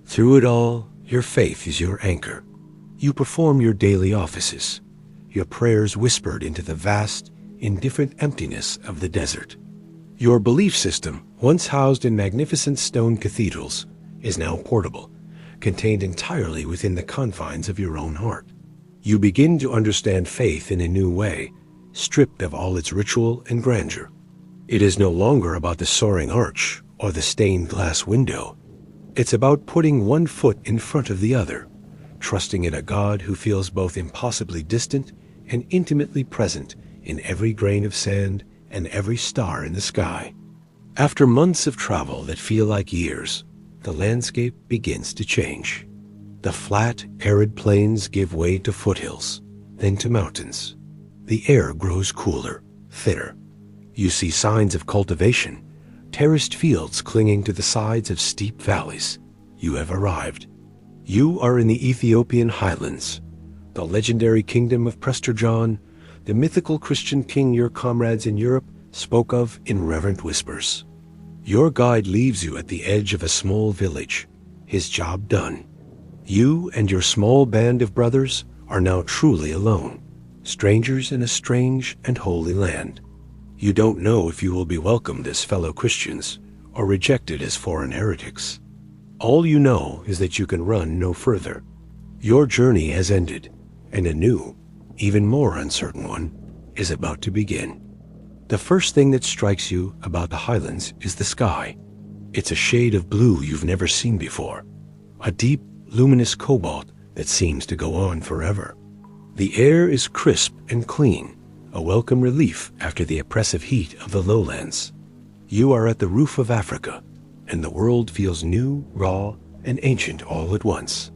Through it all, your faith is your anchor. You perform your daily offices, your prayers whispered into the vast, indifferent emptiness of the desert. Your belief system, once housed in magnificent stone cathedrals, is now portable, contained entirely within the confines of your own heart. You begin to understand faith in a new way, stripped of all its ritual and grandeur. It is no longer about the soaring arch or the stained glass window. It's about putting one foot in front of the other, trusting in a God who feels both impossibly distant and intimately present in every grain of sand and every star in the sky. After months of travel that feel like years, the landscape begins to change. The flat, arid plains give way to foothills, then to mountains. The air grows cooler, thinner. You see signs of cultivation, terraced fields clinging to the sides of steep valleys. You have arrived. You are in the Ethiopian highlands, the legendary kingdom of Prester John, the mythical Christian king your comrades in Europe spoke of in reverent whispers. Your guide leaves you at the edge of a small village, his job done. You and your small band of brothers are now truly alone, strangers in a strange and holy land. You don't know if you will be welcomed as fellow Christians or rejected as foreign heretics. All you know is that you can run no further. Your journey has ended, and a new, even more uncertain one, is about to begin. The first thing that strikes you about the highlands is the sky. It's a shade of blue you've never seen before, a deep, luminous cobalt that seems to go on forever. The air is crisp and clean, a welcome relief after the oppressive heat of the lowlands. You are at the roof of Africa, and the world feels new, raw, and ancient all at once.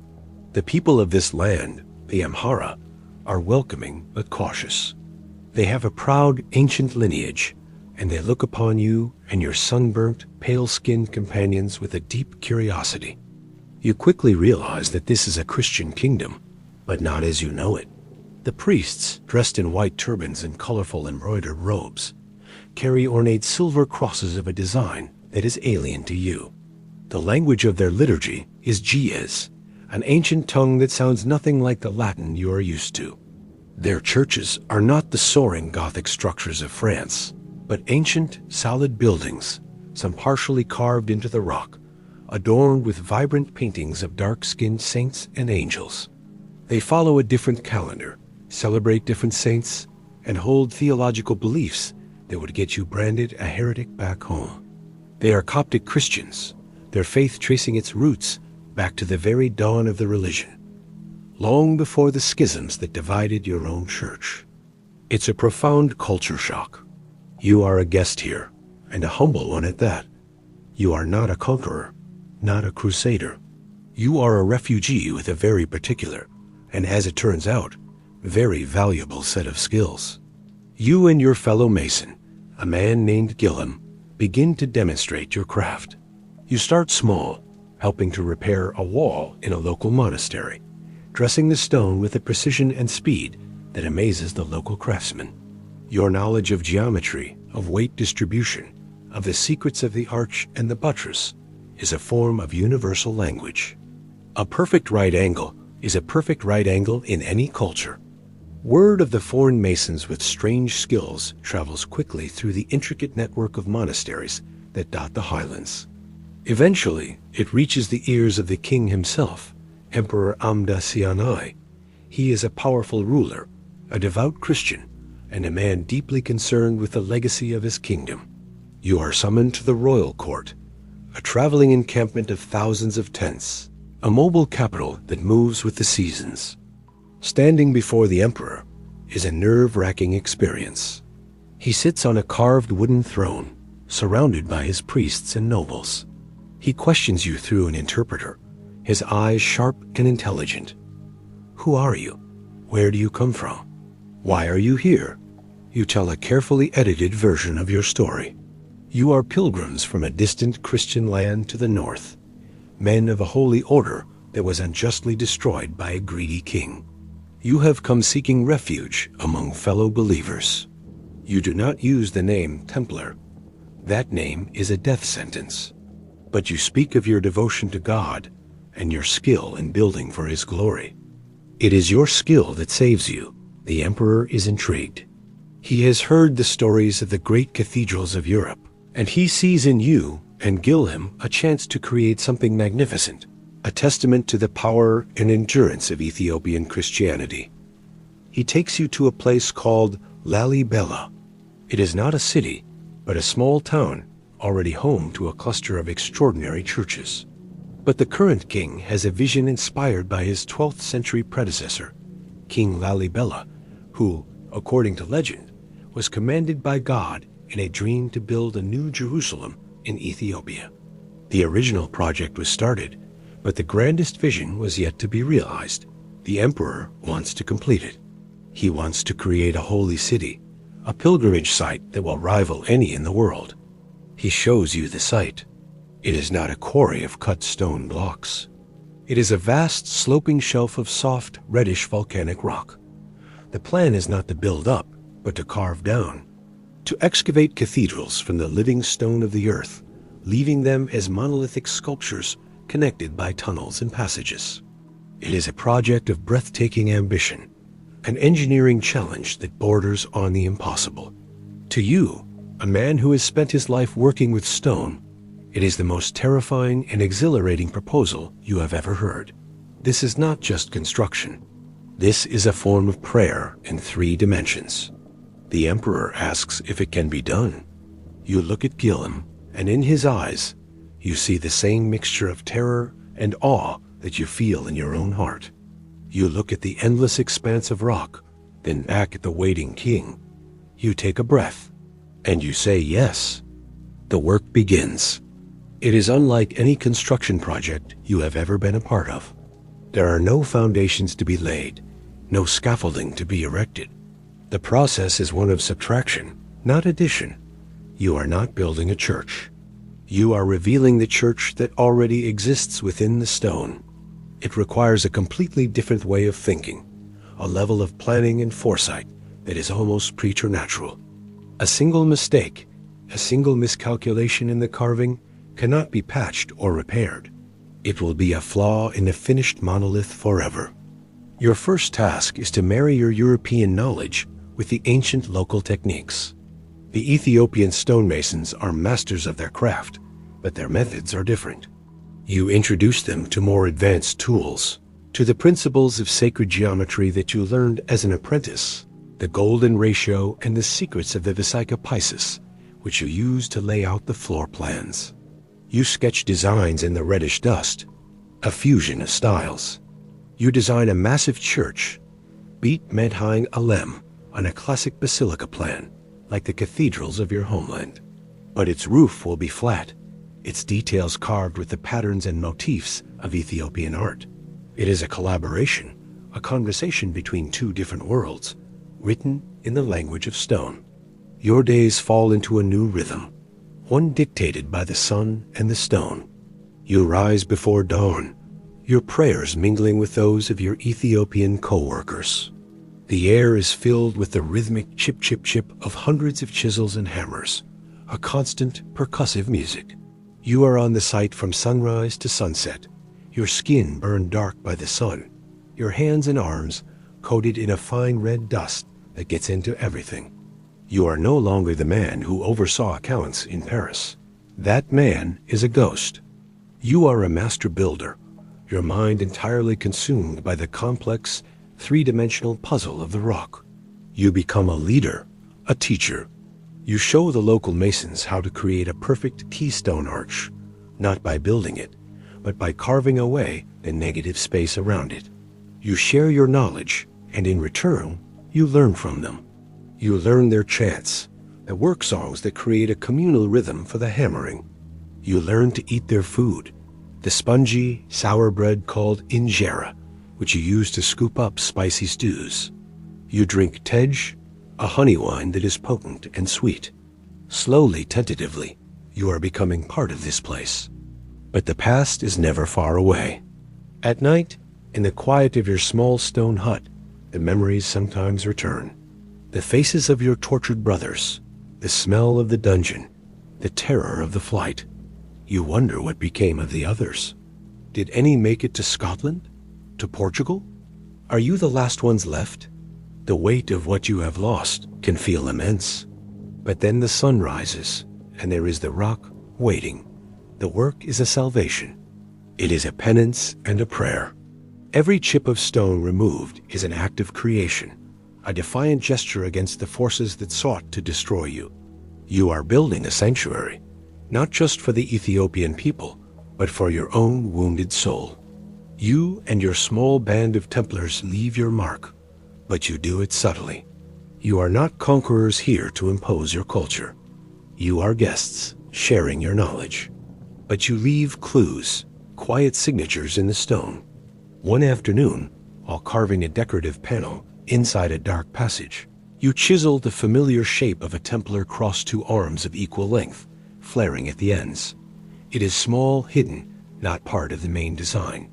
The people of this land, the Amhara, are welcoming but cautious. They have a proud, ancient lineage, and they look upon you and your sunburnt, pale-skinned companions with a deep curiosity. You quickly realize that this is a Christian kingdom, but not as you know it. The priests, dressed in white turbans and colorful embroidered robes, carry ornate silver crosses of a design that is alien to you. The language of their liturgy is Ge'ez, an ancient tongue that sounds nothing like the Latin you are used to. Their churches are not the soaring Gothic structures of France, but ancient, solid buildings, some partially carved into the rock, adorned with vibrant paintings of dark-skinned saints and angels. They follow a different calendar, celebrate different saints, and hold theological beliefs that would get you branded a heretic back home. They are Coptic Christians, their faith tracing its roots back to the very dawn of the religion, long before the schisms that divided your own church. It's a profound culture shock. You are a guest here, and a humble one at that. You are not a conqueror, not a crusader. You are a refugee with a very particular, and as it turns out, very valuable set of skills. You and your fellow mason, a man named Gillam, begin to demonstrate your craft. You start small, helping to repair a wall in a local monastery, dressing the stone with a precision and speed that amazes the local craftsmen. Your knowledge of geometry, of weight distribution, of the secrets of the arch and the buttress is a form of universal language. A perfect right angle is a perfect right angle in any culture. Word of the foreign masons with strange skills travels quickly through the intricate network of monasteries that dot the highlands. Eventually, it reaches the ears of the king himself, Emperor Amda Sianai. He is a powerful ruler, a devout Christian, and a man deeply concerned with the legacy of his kingdom. You are summoned to the royal court, a traveling encampment of thousands of tents, a mobile capital that moves with the seasons. Standing before the emperor is a nerve-wracking experience. He sits on a carved wooden throne, surrounded by his priests and nobles. He questions you through an interpreter, his eyes sharp and intelligent. Who are you? Where do you come from? Why are you here? You tell a carefully edited version of your story. You are pilgrims from a distant Christian land to the north, men of a holy order that was unjustly destroyed by a greedy king. You have come seeking refuge among fellow believers. You do not use the name Templar. That name is a death sentence. But you speak of your devotion to God and your skill in building for His glory. It is your skill that saves you. The Emperor is intrigued. He has heard the stories of the great cathedrals of Europe, and he sees in you and Gilham a chance to create something magnificent, a testament to the power and endurance of Ethiopian Christianity. He takes you to a place called Lalibela. It is not a city, but a small town already home to a cluster of extraordinary churches. But the current king has a vision inspired by his 12th century predecessor, King Lalibela, who, according to legend, was commanded by God in a dream to build a new Jerusalem in Ethiopia. The original project was started, but the grandest vision was yet to be realized. The emperor wants to complete it. He wants to create a holy city, a pilgrimage site that will rival any in the world. He shows you the site. It is not a quarry of cut stone blocks. It is a vast sloping shelf of soft, reddish volcanic rock. The plan is not to build up, but to carve down, to excavate cathedrals from the living stone of the earth, leaving them as monolithic sculptures connected by tunnels and passages. It is a project of breathtaking ambition, an engineering challenge that borders on the impossible. To you, a man who has spent his life working with stone, it is the most terrifying and exhilarating proposal you have ever heard. This is not just construction. This is a form of prayer in 3 dimensions. The emperor asks if it can be done. You look at Gilham, and in his eyes, you see the same mixture of terror and awe that you feel in your own heart. You look at the endless expanse of rock, then back at the waiting king. You take a breath, and you say yes. The work begins. It is unlike any construction project you have ever been a part of. There are no foundations to be laid, no scaffolding to be erected. The process is one of subtraction, not addition. You are not building a church. You are revealing the church that already exists within the stone. It requires a completely different way of thinking, a level of planning and foresight that is almost preternatural. A single mistake, a single miscalculation in the carving cannot be patched or repaired. It will be a flaw in the finished monolith forever. Your first task is to marry your European knowledge with the ancient local techniques. The Ethiopian stonemasons are masters of their craft, but their methods are different. You introduce them to more advanced tools, to the principles of sacred geometry that you learned as an apprentice, the golden ratio and the secrets of the Vesica-Pisces, which you use to lay out the floor plans. You sketch designs in the reddish dust, a fusion of styles. You design a massive church, Beit Medhain Alem, on a classic basilica plan, like the cathedrals of your homeland. But its roof will be flat, its details carved with the patterns and motifs of Ethiopian art. It is a collaboration, a conversation between 2 different worlds, written in the language of stone. Your days fall into a new rhythm, one dictated by the sun and the stone. You rise before dawn, your prayers mingling with those of your Ethiopian co-workers. The air is filled with the rhythmic chip-chip-chip of hundreds of chisels and hammers, a constant percussive music. You are on the site from sunrise to sunset, your skin burned dark by the sun, your hands and arms coated in a fine red dust that gets into everything. You are no longer the man who oversaw accounts in Paris. That man is a ghost. You are a master builder, your mind entirely consumed by the complex, 3-dimensional puzzle of the rock. You become a leader, a teacher. You show the local masons how to create a perfect keystone arch, not by building it, but by carving away the negative space around it. You share your knowledge, and in return, you learn from them. You learn their chants, the work songs that create a communal rhythm for the hammering. You learn to eat their food, the spongy, sour bread called injera, which you use to scoop up spicy stews. You drink tej, a honey wine that is potent and sweet. Slowly, tentatively, you are becoming part of this place. But the past is never far away. At night, in the quiet of your small stone hut, the memories sometimes return. The faces of your tortured brothers, the smell of the dungeon, the terror of the flight. You wonder what became of the others. Did any make it to Scotland? To Portugal? Are you the last ones left? The weight of what you have lost can feel immense. But then the sun rises, and there is the rock waiting. The work is a salvation. It is a penance and a prayer. Every chip of stone removed is an act of creation, a defiant gesture against the forces that sought to destroy you. You are building a sanctuary, not just for the Ethiopian people, but for your own wounded soul. You and your small band of Templars leave your mark, but you do it subtly. You are not conquerors here to impose your culture. You are guests, sharing your knowledge. But you leave clues, quiet signatures in the stone. One afternoon, while carving a decorative panel inside a dark passage, you chisel the familiar shape of a Templar crossed two arms of equal length, flaring at the ends. It is small, hidden, not part of the main design.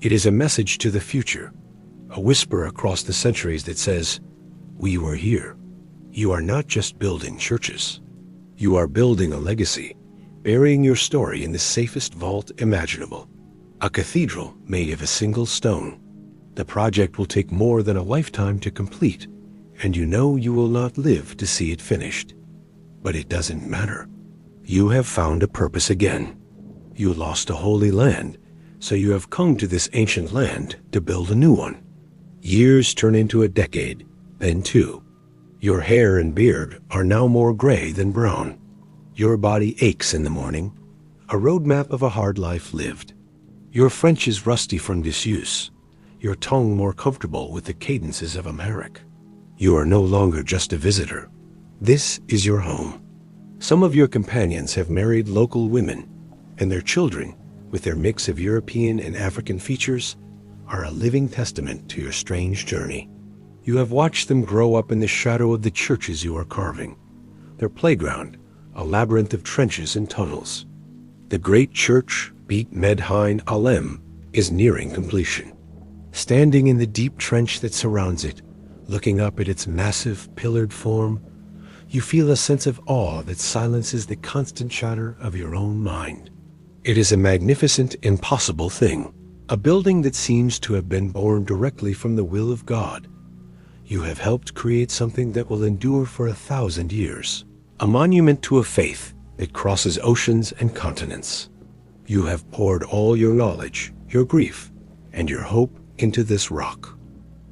It is a message to the future, a whisper across the centuries that says, "We were here." You are not just building churches. You are building a legacy, burying your story in the safest vault imaginable. A cathedral made of a single stone. The project will take more than a lifetime to complete, and you know you will not live to see it finished. But it doesn't matter. You have found a purpose again. You lost a holy land, so you have come to this ancient land to build a new one. Years turn into a decade, then two. Your hair and beard are now more gray than brown. Your body aches in the morning, a roadmap of a hard life lived. Your French is rusty from disuse, your tongue more comfortable with the cadences of Amharic. You are no longer just a visitor. This is your home. Some of your companions have married local women, and their children, with their mix of European and African features, are a living testament to your strange journey. You have watched them grow up in the shadow of the churches you are carving. Their playground, a labyrinth of trenches and tunnels. The great church, Beit Medhain Alem, is nearing completion. Standing in the deep trench that surrounds it, looking up at its massive, pillared form, you feel a sense of awe that silences the constant chatter of your own mind. It is a magnificent, impossible thing, a building that seems to have been born directly from the will of God. You have helped create something that will endure for 1,000 years, a monument to a faith that crosses oceans and continents. You have poured all your knowledge, your grief, and your hope into this rock.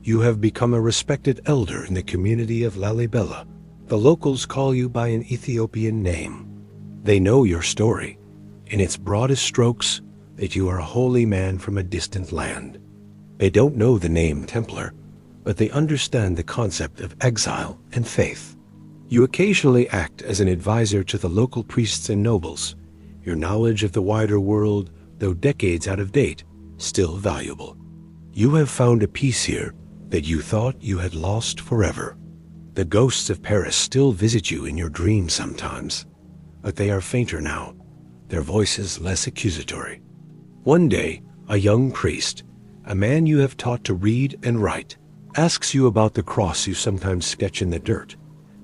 You have become a respected elder in the community of Lalibela. The locals call you by an Ethiopian name. They know your story, in its broadest strokes, that you are a holy man from a distant land. They don't know the name Templar, but they understand the concept of exile and faith. You occasionally act as an advisor to the local priests and nobles, your knowledge of the wider world, though decades out of date, still valuable. You have found a peace here that you thought you had lost forever. The ghosts of Paris still visit you in your dreams sometimes, but they are fainter now, their voices less accusatory. One day, a young priest, a man you have taught to read and write, asks you about the cross you sometimes sketch in the dirt,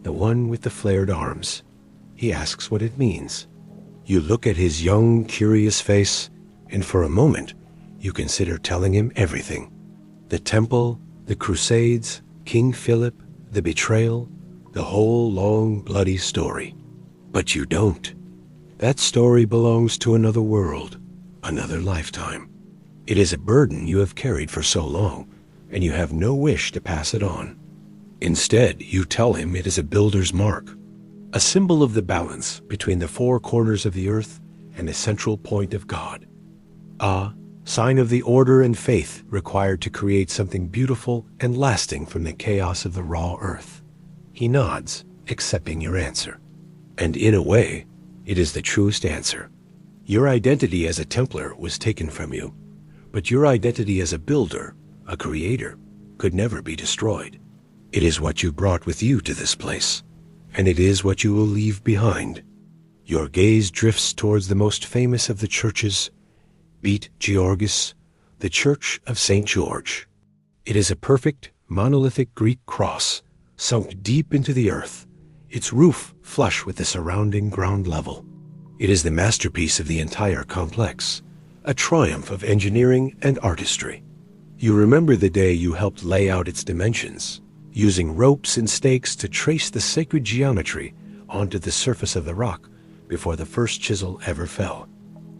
the one with the flared arms. He asks what it means. You look at his young, curious face, and for a moment, you consider telling him everything. The temple, the Crusades, King Philip, the betrayal, the whole long, bloody story. But you don't. That story belongs to another world, another lifetime. It is a burden you have carried for so long, and you have no wish to pass it on. Instead, you tell him it is a builder's mark, a symbol of the balance between the four corners of the earth and the central point of God. A sign of the order and faith required to create something beautiful and lasting from the chaos of the raw earth. He nods, accepting your answer. And in a way, it is the truest answer. Your identity as a Templar was taken from you, but your identity as a builder, a creator, could never be destroyed. It is what you brought with you to this place, and it is what you will leave behind. Your gaze drifts towards the most famous of the churches, Beit Georgis, the Church of St. George. It is a perfect, monolithic Greek cross, sunk deep into the earth, its roof flush with the surrounding ground level. It is the masterpiece of the entire complex, a triumph of engineering and artistry. You remember the day you helped lay out its dimensions, using ropes and stakes to trace the sacred geometry onto the surface of the rock before the first chisel ever fell.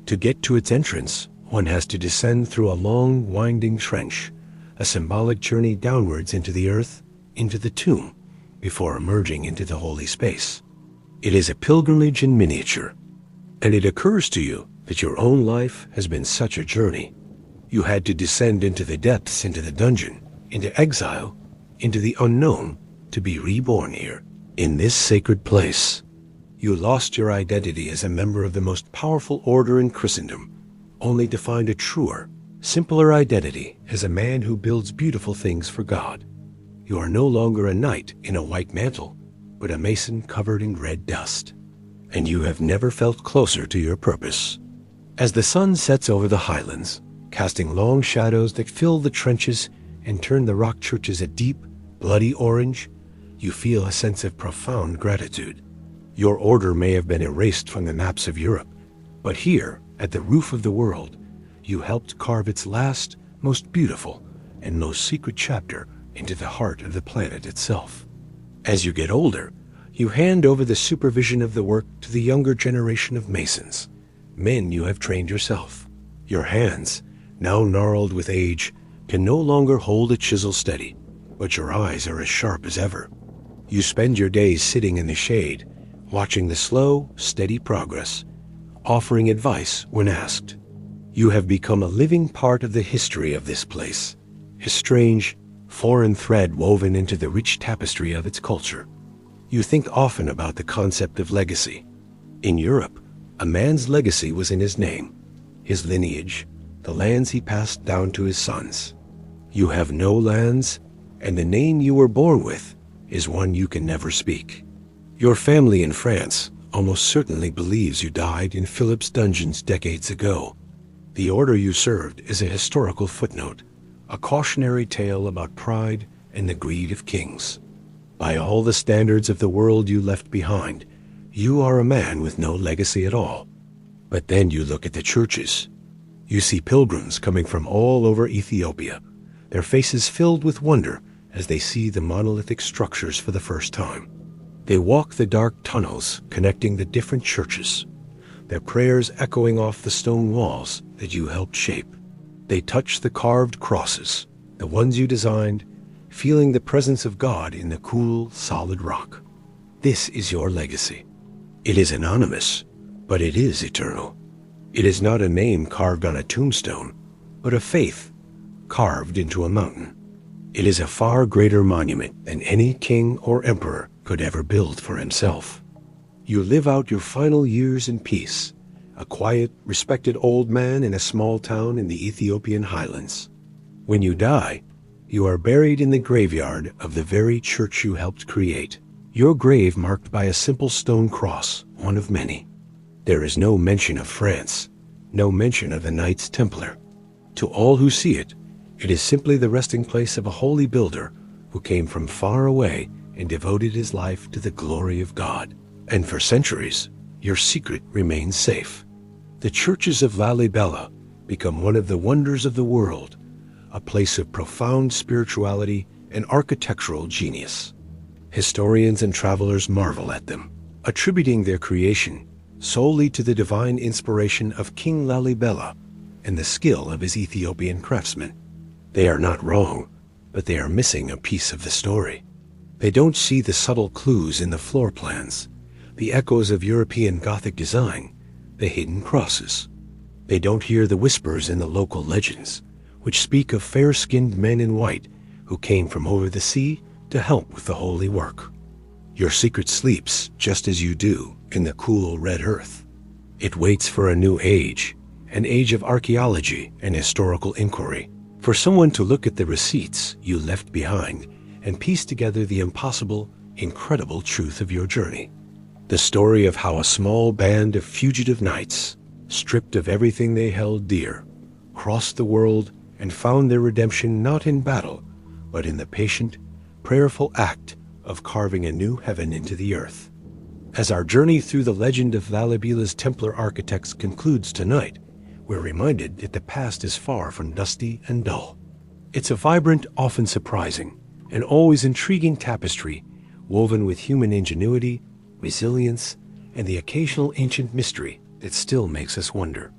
To get to its entrance, one has to descend through a long, winding trench, a symbolic journey downwards into the earth, into the tomb, before emerging into the holy space. It is a pilgrimage in miniature, and it occurs to you that your own life has been such a journey. You had to descend into the depths, into the dungeon, into exile, into the unknown, to be reborn here, in this sacred place. You lost your identity as a member of the most powerful order in Christendom, only to find a truer, simpler identity as a man who builds beautiful things for God. You are no longer a knight in a white mantle, but a mason covered in red dust. And you have never felt closer to your purpose. As the sun sets over the highlands, casting long shadows that fill the trenches and turn the rock churches a deep, bloody orange, you feel a sense of profound gratitude. Your order may have been erased from the maps of Europe, but here, at the roof of the world, you helped carve its last, most beautiful, and most secret chapter into the heart of the planet itself. As you get older, you hand over the supervision of the work to the younger generation of masons, men you have trained yourself. Your hands, now gnarled with age, can no longer hold a chisel steady, but your eyes are as sharp as ever. You spend your days sitting in the shade, watching the slow, steady progress, offering advice when asked. You have become a living part of the history of this place, a strange, foreign thread woven into the rich tapestry of its culture. You think often about the concept of legacy. In Europe, a man's legacy was in his name, his lineage, the lands he passed down to his sons. You have no lands, and the name you were born with is one you can never speak. Your family in France almost certainly believes you died in Philip's dungeons decades ago. The order you served is a historical footnote, a cautionary tale about pride and the greed of kings. By all the standards of the world you left behind, you are a man with no legacy at all. But then you look at the churches. You see pilgrims coming from all over Ethiopia, their faces filled with wonder as they see the monolithic structures for the first time. They walk the dark tunnels connecting the different churches, their prayers echoing off the stone walls that you helped shape. They touch the carved crosses, the ones you designed, feeling the presence of God in the cool, solid rock. This is your legacy. It is anonymous, but it is eternal. It is not a name carved on a tombstone, but a faith carved into a mountain. It is a far greater monument than any king or emperor could ever build for himself. You live out your final years in peace, a quiet, respected old man in a small town in the Ethiopian highlands. When you die, you are buried in the graveyard of the very church you helped create, your grave marked by a simple stone cross, one of many. There is no mention of France, no mention of the Knights Templar. To all who see it, it is simply the resting place of a holy builder who came from far away and devoted his life to the glory of God. And for centuries, your secret remains safe. The churches of Lalibela become one of the wonders of the world, a place of profound spirituality and architectural genius. Historians and travelers marvel at them, attributing their creation solely to the divine inspiration of King Lalibela and the skill of his Ethiopian craftsmen. They are not wrong, but they are missing a piece of the story. They don't see the subtle clues in the floor plans, the echoes of European Gothic design, the hidden crosses. They don't hear the whispers in the local legends, which speak of fair-skinned men in white who came from over the sea to help with the holy work. Your secret sleeps just as you do in the cool red earth. It waits for a new age, an age of archaeology and historical inquiry, for someone to look at the receipts you left behind and piece together the impossible, incredible truth of your journey. The story of how a small band of fugitive knights, stripped of everything they held dear, crossed the world and found their redemption not in battle, but in the patient, prayerful act of carving a new heaven into the earth. As our journey through the legend of Valabila's Templar architects concludes tonight, we're reminded that the past is far from dusty and dull. It's a vibrant, often surprising, and always intriguing tapestry woven with human ingenuity, resilience, and the occasional ancient mystery that still makes us wonder.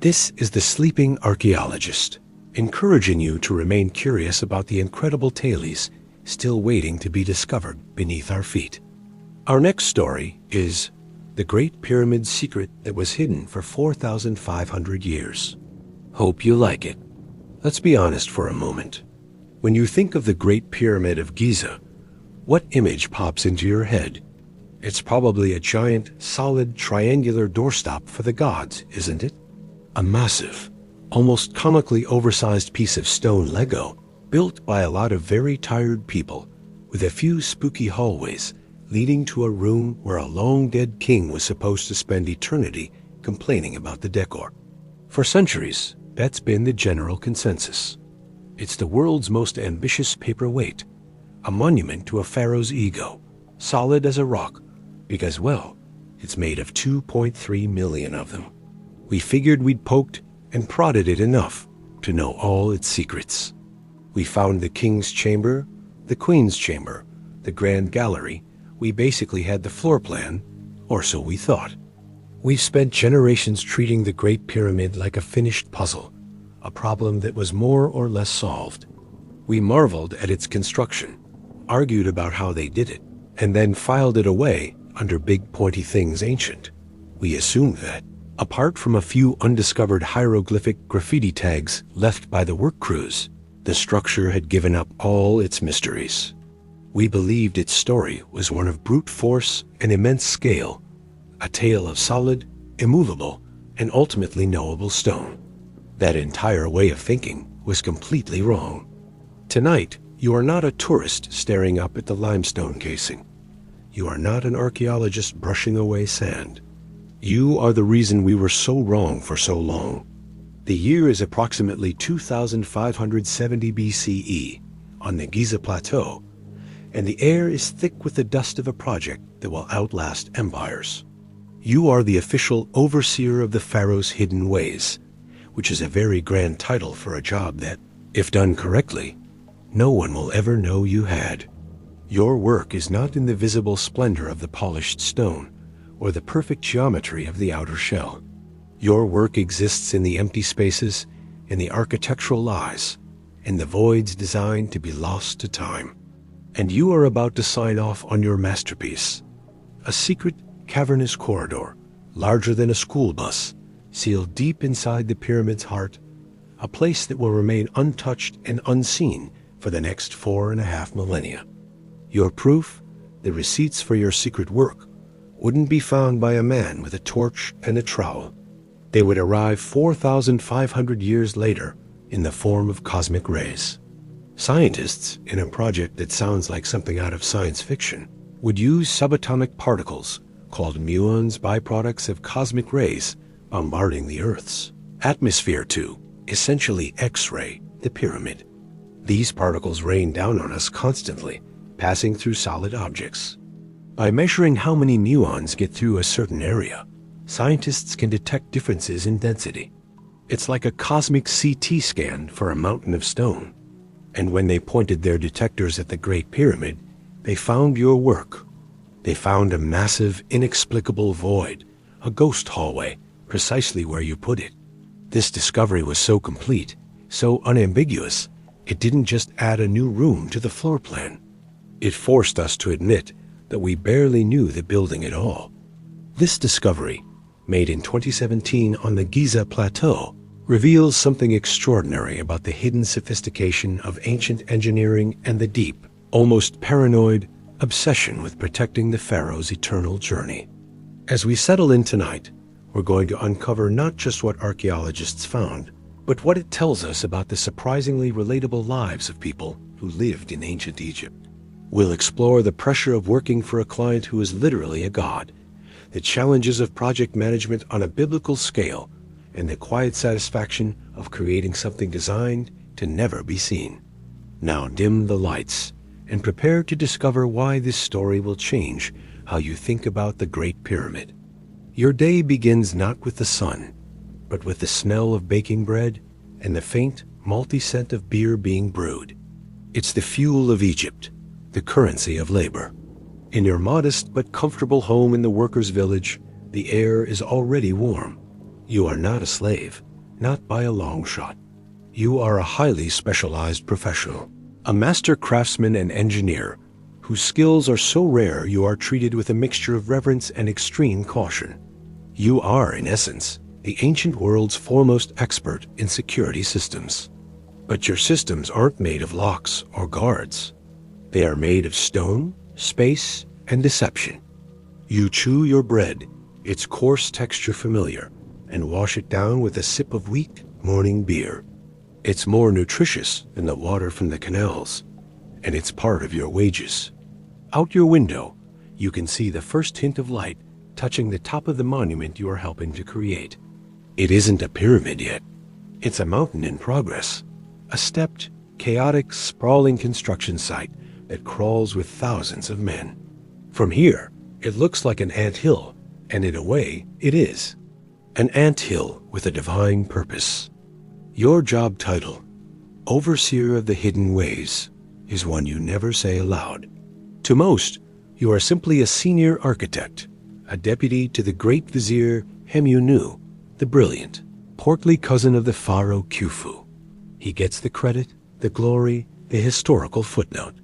This is the Sleeping Archaeologist, encouraging you to remain curious about the incredible tales still waiting to be discovered beneath our feet. Our next story is The Great Pyramid's Secret That Was Hidden for 4,500 Years. Hope you like it. Let's be honest for a moment. When you think of the Great Pyramid of Giza, what image pops into your head? It's probably a giant, solid, triangular doorstop for the gods, isn't it? A massive, almost comically oversized piece of stone Lego, built by a lot of very tired people, with a few spooky hallways leading to a room where a long-dead king was supposed to spend eternity complaining about the decor. For centuries, that's been the general consensus. It's the world's most ambitious paperweight, a monument to a pharaoh's ego, solid as a rock, because, well, it's made of 2.3 million of them. We figured we'd poked and prodded it enough to know all its secrets. We found the king's chamber, the queen's chamber, the grand gallery. We basically had the floor plan, or so we thought. We've spent generations treating the Great Pyramid like a finished puzzle, a problem that was more or less solved. We marveled at its construction, argued about how they did it, and then filed it away under big pointy things ancient. We assumed that, apart from a few undiscovered hieroglyphic graffiti tags left by the work crews, the structure had given up all its mysteries. We believed its story was one of brute force and immense scale, a tale of solid, immovable, and ultimately knowable stone. That entire way of thinking was completely wrong. Tonight, you are not a tourist staring up at the limestone casing. You are not an archaeologist brushing away sand. You are the reason we were so wrong for so long. The year is approximately 2570 BCE on the Giza Plateau, and the air is thick with the dust of a project that will outlast empires. You are the official overseer of the pharaoh's hidden ways, which is a very grand title for a job that, if done correctly, no one will ever know you had. Your work is not in the visible splendor of the polished stone or the perfect geometry of the outer shell. Your work exists in the empty spaces, in the architectural lies, in the voids designed to be lost to time. And you are about to sign off on your masterpiece, a secret, cavernous corridor, larger than a school bus, sealed deep inside the pyramid's heart, a place that will remain untouched and unseen for the next 4.5 millennia. Your proof, the receipts for your secret work, wouldn't be found by a man with a torch and a trowel. They would arrive 4,500 years later in the form of cosmic rays. Scientists, in a project that sounds like something out of science fiction, would use subatomic particles called muons, byproducts of cosmic rays, bombarding the Earth's atmosphere to, essentially, X-ray the pyramid. These particles rain down on us constantly, passing through solid objects. By measuring how many muons get through a certain area, scientists can detect differences in density. It's like a cosmic CT scan for a mountain of stone. And when they pointed their detectors at the Great Pyramid, they found your work. They found a massive, inexplicable void, a ghost hallway, precisely where you put it. This discovery was so complete, so unambiguous, it didn't just add a new room to the floor plan. It forced us to admit that we barely knew the building at all. This discovery, made in 2017 on the Giza Plateau, reveals something extraordinary about the hidden sophistication of ancient engineering and the deep, almost paranoid, obsession with protecting the pharaoh's eternal journey. As we settle in tonight, we're going to uncover not just what archaeologists found, but what it tells us about the surprisingly relatable lives of people who lived in ancient Egypt. We'll explore the pressure of working for a client who is literally a god, the challenges of project management on a biblical scale, and the quiet satisfaction of creating something designed to never be seen. Now dim the lights and prepare to discover why this story will change how you think about the Great Pyramid. Your day begins not with the sun, but with the smell of baking bread and the faint, malty scent of beer being brewed. It's the fuel of Egypt, the currency of labor. In your modest but comfortable home in the workers' village, the air is already warm. You are not a slave, not by a long shot. You are a highly specialized professional, a master craftsman and engineer whose skills are so rare you are treated with a mixture of reverence and extreme caution. You are, in essence, the ancient world's foremost expert in security systems. But your systems aren't made of locks or guards. They are made of stone, space, and deception. You chew your bread, its coarse texture familiar, and wash it down with a sip of weak morning beer. It's more nutritious than the water from the canals, and it's part of your wages. Out your window, you can see the first hint of light touching the top of the monument you are helping to create. It isn't a pyramid yet. It's a mountain in progress, a stepped, chaotic, sprawling construction site that crawls with thousands of men. From here, it looks like an anthill, and in a way, it is. An anthill with a divine purpose. Your job title, Overseer of the Hidden Ways, is one you never say aloud. To most, you are simply a senior architect, a deputy to the great vizier Hemunu, the brilliant, portly cousin of the pharaoh Khufu. He gets the credit, the glory, the historical footnote.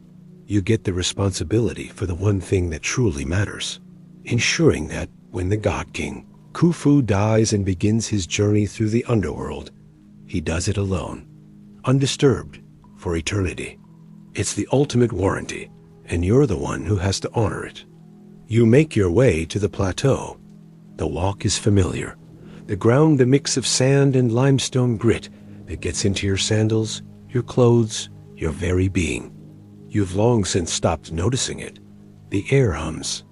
You get the responsibility for the one thing that truly matters, ensuring that when the God King, Khufu, dies and begins his journey through the underworld, he does it alone, undisturbed, for eternity. It's the ultimate warranty, and you're the one who has to honor it. You make your way to the plateau. The walk is familiar. The ground a mix of sand and limestone grit that gets into your sandals, your clothes, your very being. You've long since stopped noticing it. The air hums.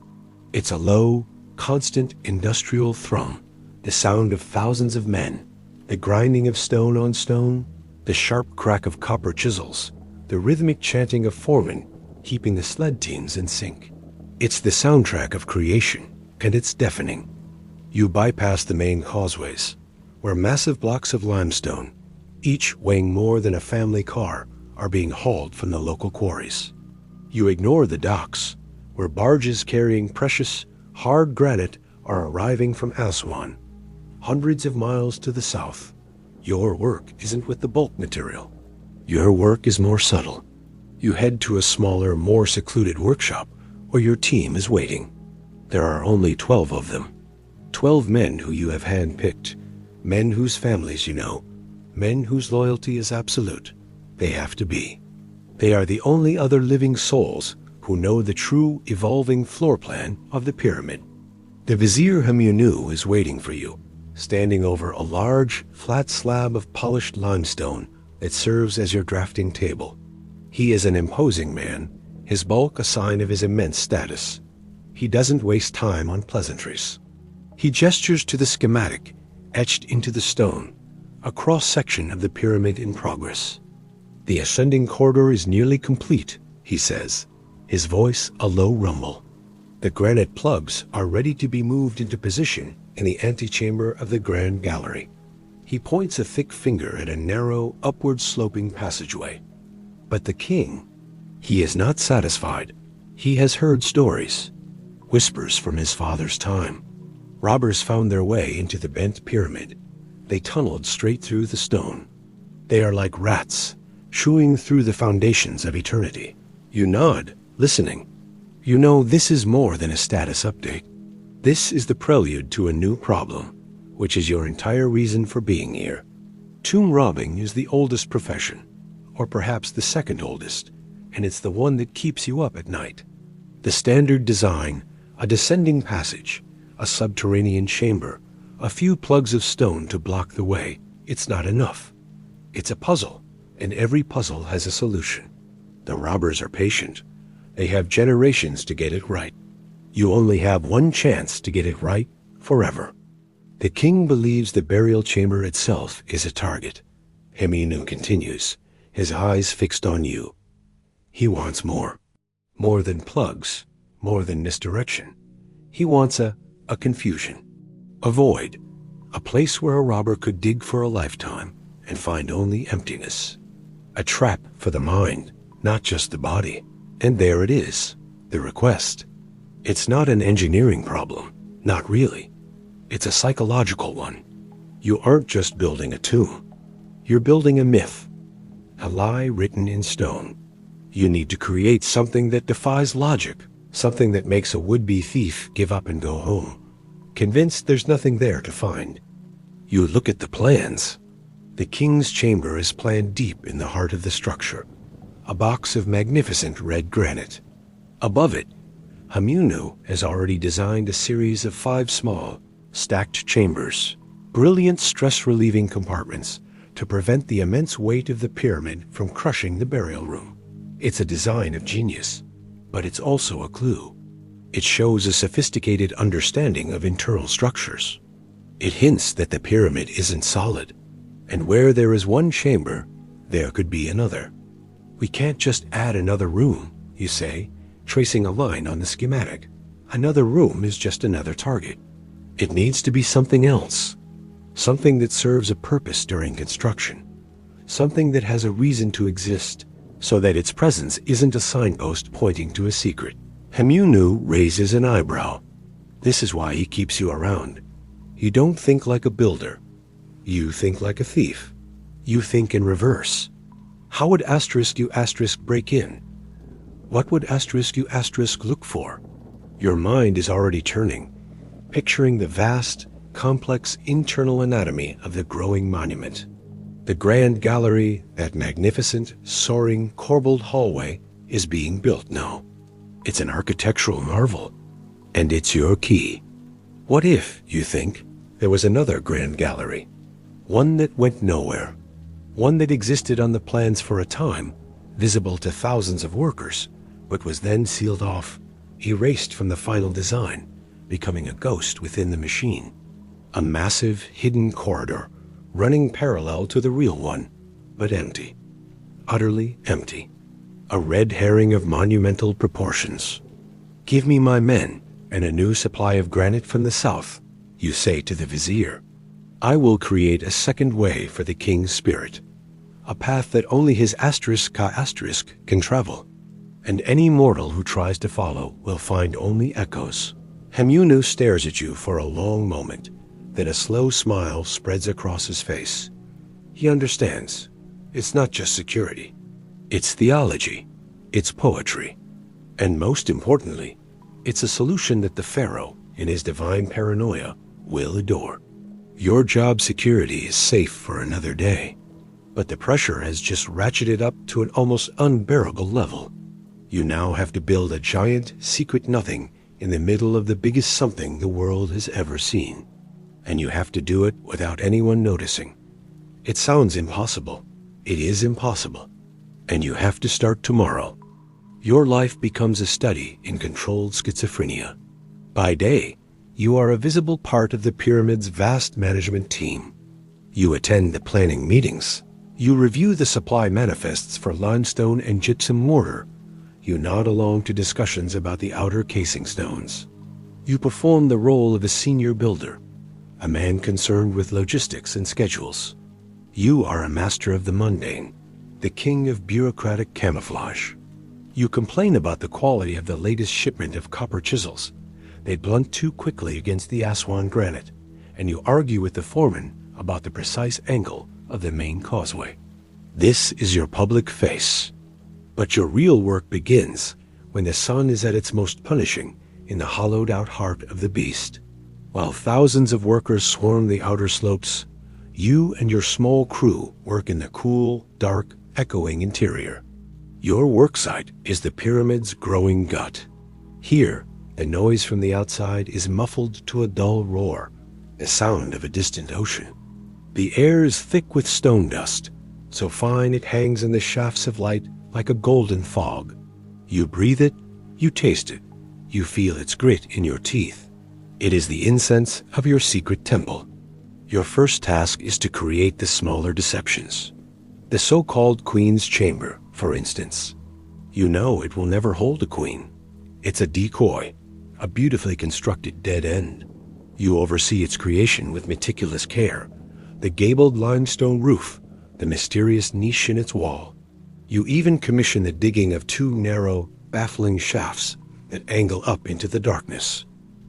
It's a low, constant industrial thrum, the sound of thousands of men, the grinding of stone on stone, the sharp crack of copper chisels, the rhythmic chanting of foremen keeping the sled teams in sync. It's the soundtrack of creation, and it's deafening. You bypass the main causeways, where massive blocks of limestone, each weighing more than a family car, are being hauled from the local quarries. You ignore the docks, where barges carrying precious, hard granite are arriving from Aswan, hundreds of miles to the south. Your work isn't with the bulk material. Your work is more subtle. You head to a smaller, more secluded workshop where your team is waiting. There are only 12 of them. 12 men who you have handpicked, men whose families you know, men whose loyalty is absolute. They have to be. They are the only other living souls who know the true evolving floor plan of the pyramid. The Vizier Hemunu is waiting for you, standing over a large, flat slab of polished limestone that serves as your drafting table. He is an imposing man, his bulk a sign of his immense status. He doesn't waste time on pleasantries. He gestures to the schematic, etched into the stone, a cross-section of the pyramid in progress. The ascending corridor is nearly complete, he says, his voice a low rumble. The granite plugs are ready to be moved into position in the antechamber of the grand gallery. He points a thick finger at a narrow, upward-sloping passageway. But the king, he is not satisfied. He has heard stories, whispers from his father's time. Robbers found their way into the bent pyramid. They tunneled straight through the stone. They are like rats, chewing through the foundations of eternity. You nod, listening. You know this is more than a status update. This is the prelude to a new problem, which is your entire reason for being here. Tomb robbing is the oldest profession, or perhaps the second oldest, and it's the one that keeps you up at night. The standard design, a descending passage, a subterranean chamber, a few plugs of stone to block the way, it's not enough. It's a puzzle, and every puzzle has a solution. The robbers are patient. They have generations to get it right. You only have one chance to get it right forever. The king believes the burial chamber itself is a target. Heminu continues, his eyes fixed on you. He wants more. More than plugs, more than misdirection. He wants a confusion, a void, a place where a robber could dig for a lifetime and find only emptiness. A trap for the mind, not just the body. And there it is, the request. It's not an engineering problem, not really. It's a psychological one. You aren't just building a tomb. You're building a myth, a lie written in stone. You need to create something that defies logic, something that makes a would-be thief give up and go home, convinced there's nothing there to find. You look at the plans. The king's chamber is planned deep in the heart of the structure, a box of magnificent red granite. Above it, Heminu has already designed a series of 5 small, stacked chambers, brilliant stress-relieving compartments to prevent the immense weight of the pyramid from crushing the burial room. It's a design of genius, but it's also a clue. It shows a sophisticated understanding of internal structures. It hints that the pyramid isn't solid, and where there is one chamber, there could be another. We can't just add another room, you say, tracing a line on the schematic. Another room is just another target. It needs to be something else, something that serves a purpose during construction, something that has a reason to exist, so that its presence isn't a signpost pointing to a secret. Heminu raises an eyebrow. This is why he keeps you around. You don't think like a builder. You think like a thief. You think in reverse. How would *U* break in? What would *U* look for? Your mind is already turning, picturing the vast, complex internal anatomy of the growing monument. The grand gallery, that magnificent, soaring, corbelled hallway, is being built now. It's an architectural marvel, and it's your key. What if, you think, there was another grand gallery? One that went nowhere. One that existed on the plans for a time, visible to thousands of workers, but was then sealed off, erased from the final design, becoming a ghost within the machine. A massive, hidden corridor, running parallel to the real one, but empty. Utterly empty. A red herring of monumental proportions. Give me my men and a new supply of granite from the south, you say to the vizier. I will create a second way for the king's spirit, a path that only his *K* can travel, and any mortal who tries to follow will find only echoes. Heminu stares at you for a long moment, then a slow smile spreads across his face. He understands. It's not just security. It's theology. It's poetry. And most importantly, it's a solution that the pharaoh, in his divine paranoia, will adore. Your job security is safe for another day, but the pressure has just ratcheted up to an almost unbearable level. You now have to build a giant, secret nothing in the middle of the biggest something the world has ever seen. And you have to do it without anyone noticing. It sounds impossible. It is impossible. And you have to start tomorrow. Your life becomes a study in controlled schizophrenia. By day, you are a visible part of the pyramid's vast management team. You attend the planning meetings. You review the supply manifests for limestone and gypsum mortar. You nod along to discussions about the outer casing stones. You perform the role of a senior builder, a man concerned with logistics and schedules. You are a master of the mundane, the king of bureaucratic camouflage. You complain about the quality of the latest shipment of copper chisels. They blunt too quickly against the Aswan granite, and you argue with the foreman about the precise angle of the main causeway. This is your public face. But your real work begins when the sun is at its most punishing in the hollowed-out heart of the beast. While thousands of workers swarm the outer slopes, you and your small crew work in the cool, dark, echoing interior. Your worksite is the pyramid's growing gut. Here, the noise from the outside is muffled to a dull roar, the sound of a distant ocean. The air is thick with stone dust, so fine it hangs in the shafts of light like a golden fog. You breathe it, you taste it, you feel its grit in your teeth. It is the incense of your secret temple. Your first task is to create the smaller deceptions. The so-called Queen's Chamber, for instance. You know it will never hold a queen. It's a decoy, a beautifully constructed dead end. You oversee its creation with meticulous care. The gabled limestone roof, the mysterious niche in its wall. You even commission the digging of two narrow, baffling shafts that angle up into the darkness.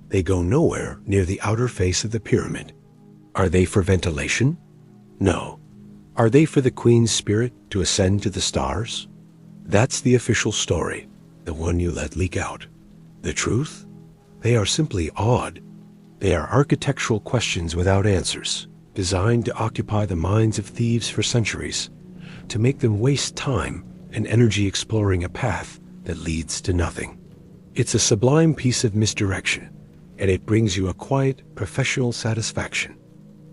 They go nowhere near the outer face of the pyramid. Are they for ventilation? No. Are they for the Queen's spirit to ascend to the stars? That's the official story, the one you let leak out. The truth? They are simply odd. They are architectural questions without answers, designed to occupy the minds of thieves for centuries, to make them waste time and energy exploring a path that leads to nothing. It's a sublime piece of misdirection, and it brings you a quiet, professional satisfaction.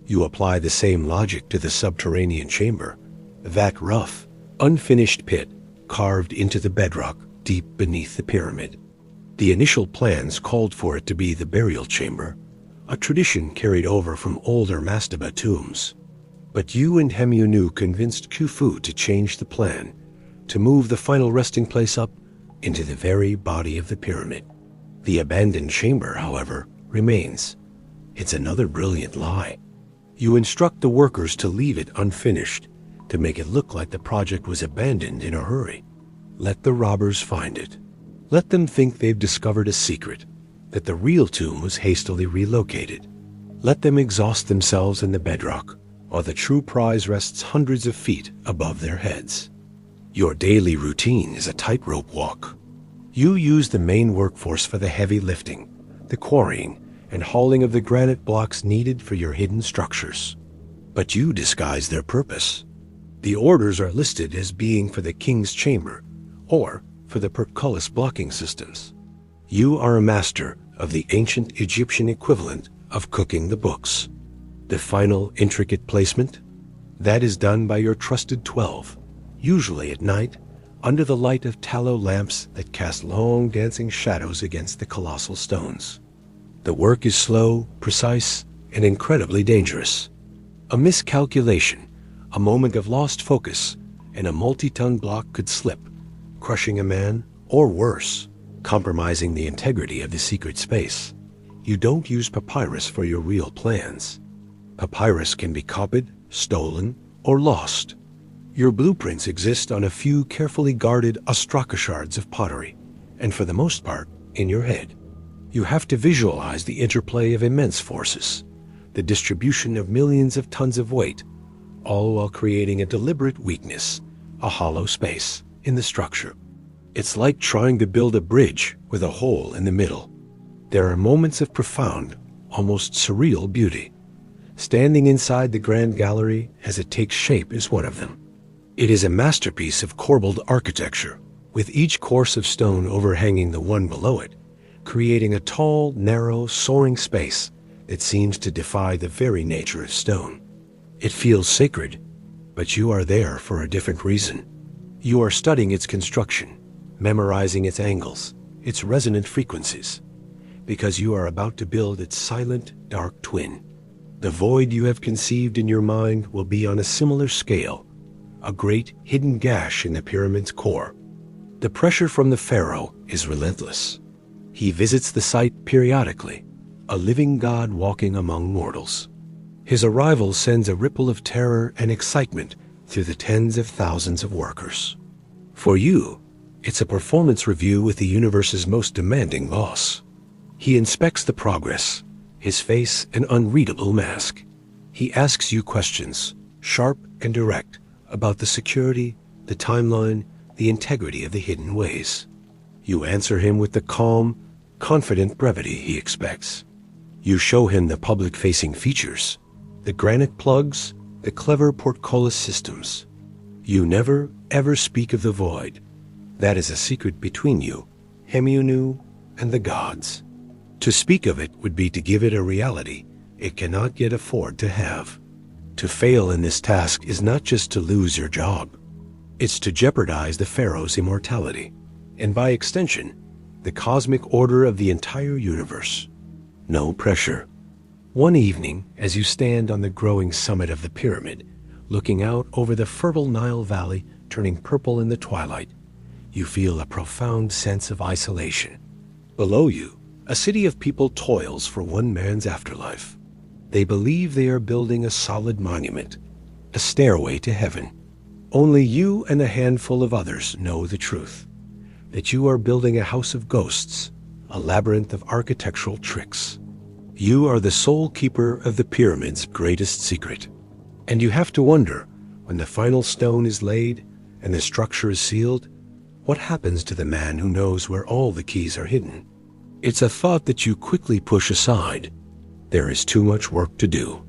You apply the same logic to the subterranean chamber, that rough, unfinished pit carved into the bedrock deep beneath the pyramid. The initial plans called for it to be the burial chamber, a tradition carried over from older mastaba tombs. But you and Hemiunu convinced Khufu to change the plan, to move the final resting place up into the very body of the pyramid. The abandoned chamber, however, remains. It's another brilliant lie. You instruct the workers to leave it unfinished, to make it look like the project was abandoned in a hurry. Let the robbers find it. Let them think they've discovered a secret, that the real tomb was hastily relocated. Let them exhaust themselves in the bedrock, while the true prize rests hundreds of feet above their heads. Your daily routine is a tightrope walk. You use the main workforce for the heavy lifting, the quarrying, and hauling of the granite blocks needed for your hidden structures. But you disguise their purpose. The orders are listed as being for the king's chamber, or for the portcullis blocking systems. You are a master of the ancient Egyptian equivalent of cooking the books. The final intricate placement? That is done by your trusted 12, usually at night, under the light of tallow lamps that cast long dancing shadows against the colossal stones. The work is slow, precise, and incredibly dangerous. A miscalculation, a moment of lost focus, and a multi-ton block could slip, crushing a man, or worse, compromising the integrity of the secret space. You don't use papyrus for your real plans. Papyrus can be copied, stolen, or lost. Your blueprints exist on a few carefully guarded ostraka shards of pottery, and for the most part, in your head. You have to visualize the interplay of immense forces, the distribution of millions of tons of weight, all while creating a deliberate weakness, a hollow space, in the structure. It's like trying to build a bridge with a hole in the middle. There are moments of profound, almost surreal beauty. Standing inside the grand gallery as it takes shape is one of them. It is a masterpiece of corbelled architecture, with each course of stone overhanging the one below it, creating a tall, narrow, soaring space that seems to defy the very nature of stone. It feels sacred, but you are there for a different reason. You are studying its construction, memorizing its angles, its resonant frequencies, because you are about to build its silent, dark twin. The void you have conceived in your mind will be on a similar scale, a great hidden gash in the pyramid's core. The pressure from the pharaoh is relentless. He visits the site periodically, a living god walking among mortals. His arrival sends a ripple of terror and excitement through the tens of thousands of workers. For you, it's a performance review with the universe's most demanding boss. He inspects the progress, his face an unreadable mask. He asks you questions, sharp and direct, about the security, the timeline, the integrity of the hidden ways. You answer him with the calm, confident brevity he expects. You show him the public-facing features, the granite plugs, the clever portcullis systems. You never, ever speak of the void. That is a secret between you, Hemiunu, and the gods. To speak of it would be to give it a reality it cannot yet afford to have. To fail in this task is not just to lose your job. It's to jeopardize the pharaoh's immortality, and by extension, the cosmic order of the entire universe. No pressure. One evening, as you stand on the growing summit of the pyramid, looking out over the fertile Nile Valley turning purple in the twilight, you feel a profound sense of isolation. Below you, a city of people toils for one man's afterlife. They believe they are building a solid monument, a stairway to heaven. Only you and a handful of others know the truth, that you are building a house of ghosts, a labyrinth of architectural tricks. You are the sole keeper of the pyramid's greatest secret, and you have to wonder, when the final stone is laid and the structure is sealed, what happens to the man who knows where all the keys are hidden? It's a thought that you quickly push aside. There is too much work to do,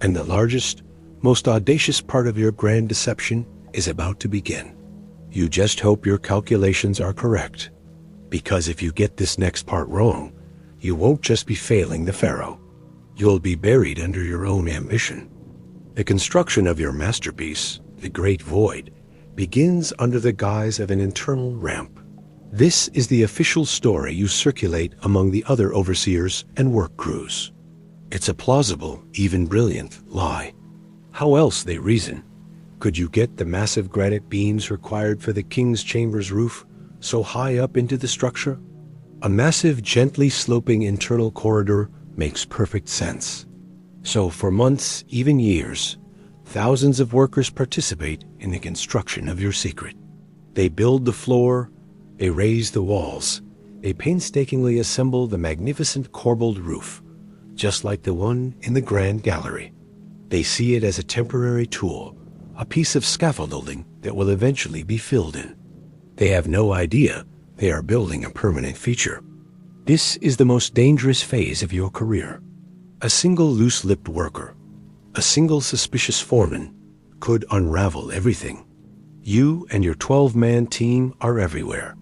and the largest, most audacious part of your grand deception is about to begin. You just hope your calculations are correct, because if you get this next part wrong, you won't just be failing the pharaoh. You'll be buried under your own ambition. The construction of your masterpiece, the Great Void, begins under the guise of an internal ramp. This is the official story you circulate among the other overseers and work crews. It's a plausible, even brilliant, lie. How else, they reason, could you get the massive granite beams required for the king's chamber's roof so high up into the structure? A massive, gently sloping internal corridor makes perfect sense. So for months, even years, thousands of workers participate in the construction of your secret. They build the floor, they raise the walls, they painstakingly assemble the magnificent corbelled roof, just like the one in the Grand Gallery. They see it as a temporary tool, a piece of scaffolding that will eventually be filled in. They have no idea they are building a permanent feature. This is the most dangerous phase of your career. A single loose-lipped worker, a single suspicious foreman, could unravel everything. You and your 12-man team are everywhere,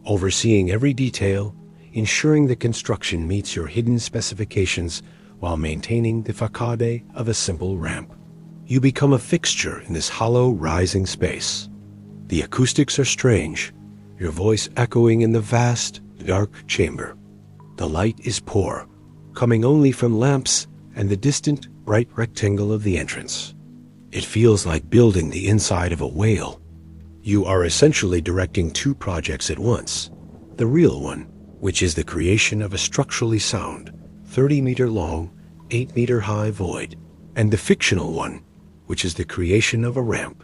overseeing every detail, ensuring the construction meets your hidden specifications while maintaining the facade of a simple ramp. You become a fixture in this hollow, rising space. The acoustics are strange, your voice echoing in the vast, dark chamber. The light is poor, coming only from lamps and the distant, bright rectangle of the entrance. It feels like building the inside of a whale. You are essentially directing two projects at once. The real one, which is the creation of a structurally sound, 30-meter long, 8-meter high void, and the fictional one, which is the creation of a ramp.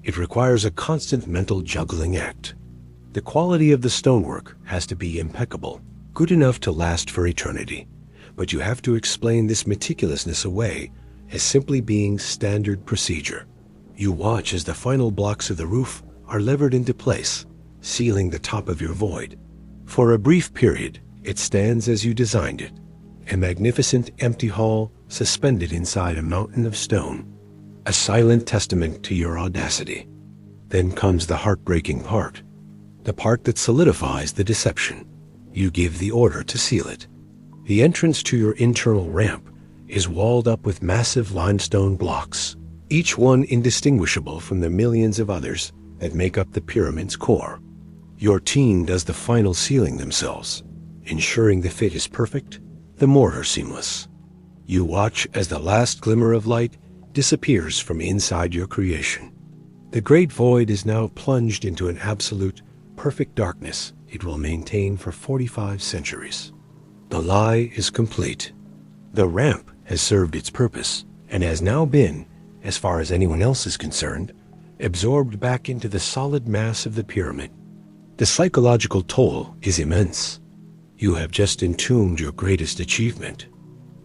It requires a constant mental juggling act. The quality of the stonework has to be impeccable, good enough to last for eternity, but you have to explain this meticulousness away as simply being standard procedure. You watch as the final blocks of the roof are levered into place, sealing the top of your void. For a brief period, it stands as you designed it, a magnificent empty hall suspended inside a mountain of stone, a silent testament to your audacity. Then comes the heartbreaking part, the part that solidifies the deception. You give the order to seal it. The entrance to your internal ramp is walled up with massive limestone blocks, each one indistinguishable from the millions of others that make up the pyramid's core. Your team does the final sealing themselves, ensuring the fit is perfect, the mortar seamless. You watch as the last glimmer of light disappears from inside your creation. The great void is now plunged into an absolute, perfect darkness it will maintain for 45 centuries. The lie is complete. The ramp has served its purpose and has now been, as far as anyone else is concerned, absorbed back into the solid mass of the pyramid. The psychological toll is immense. You have just entombed your greatest achievement.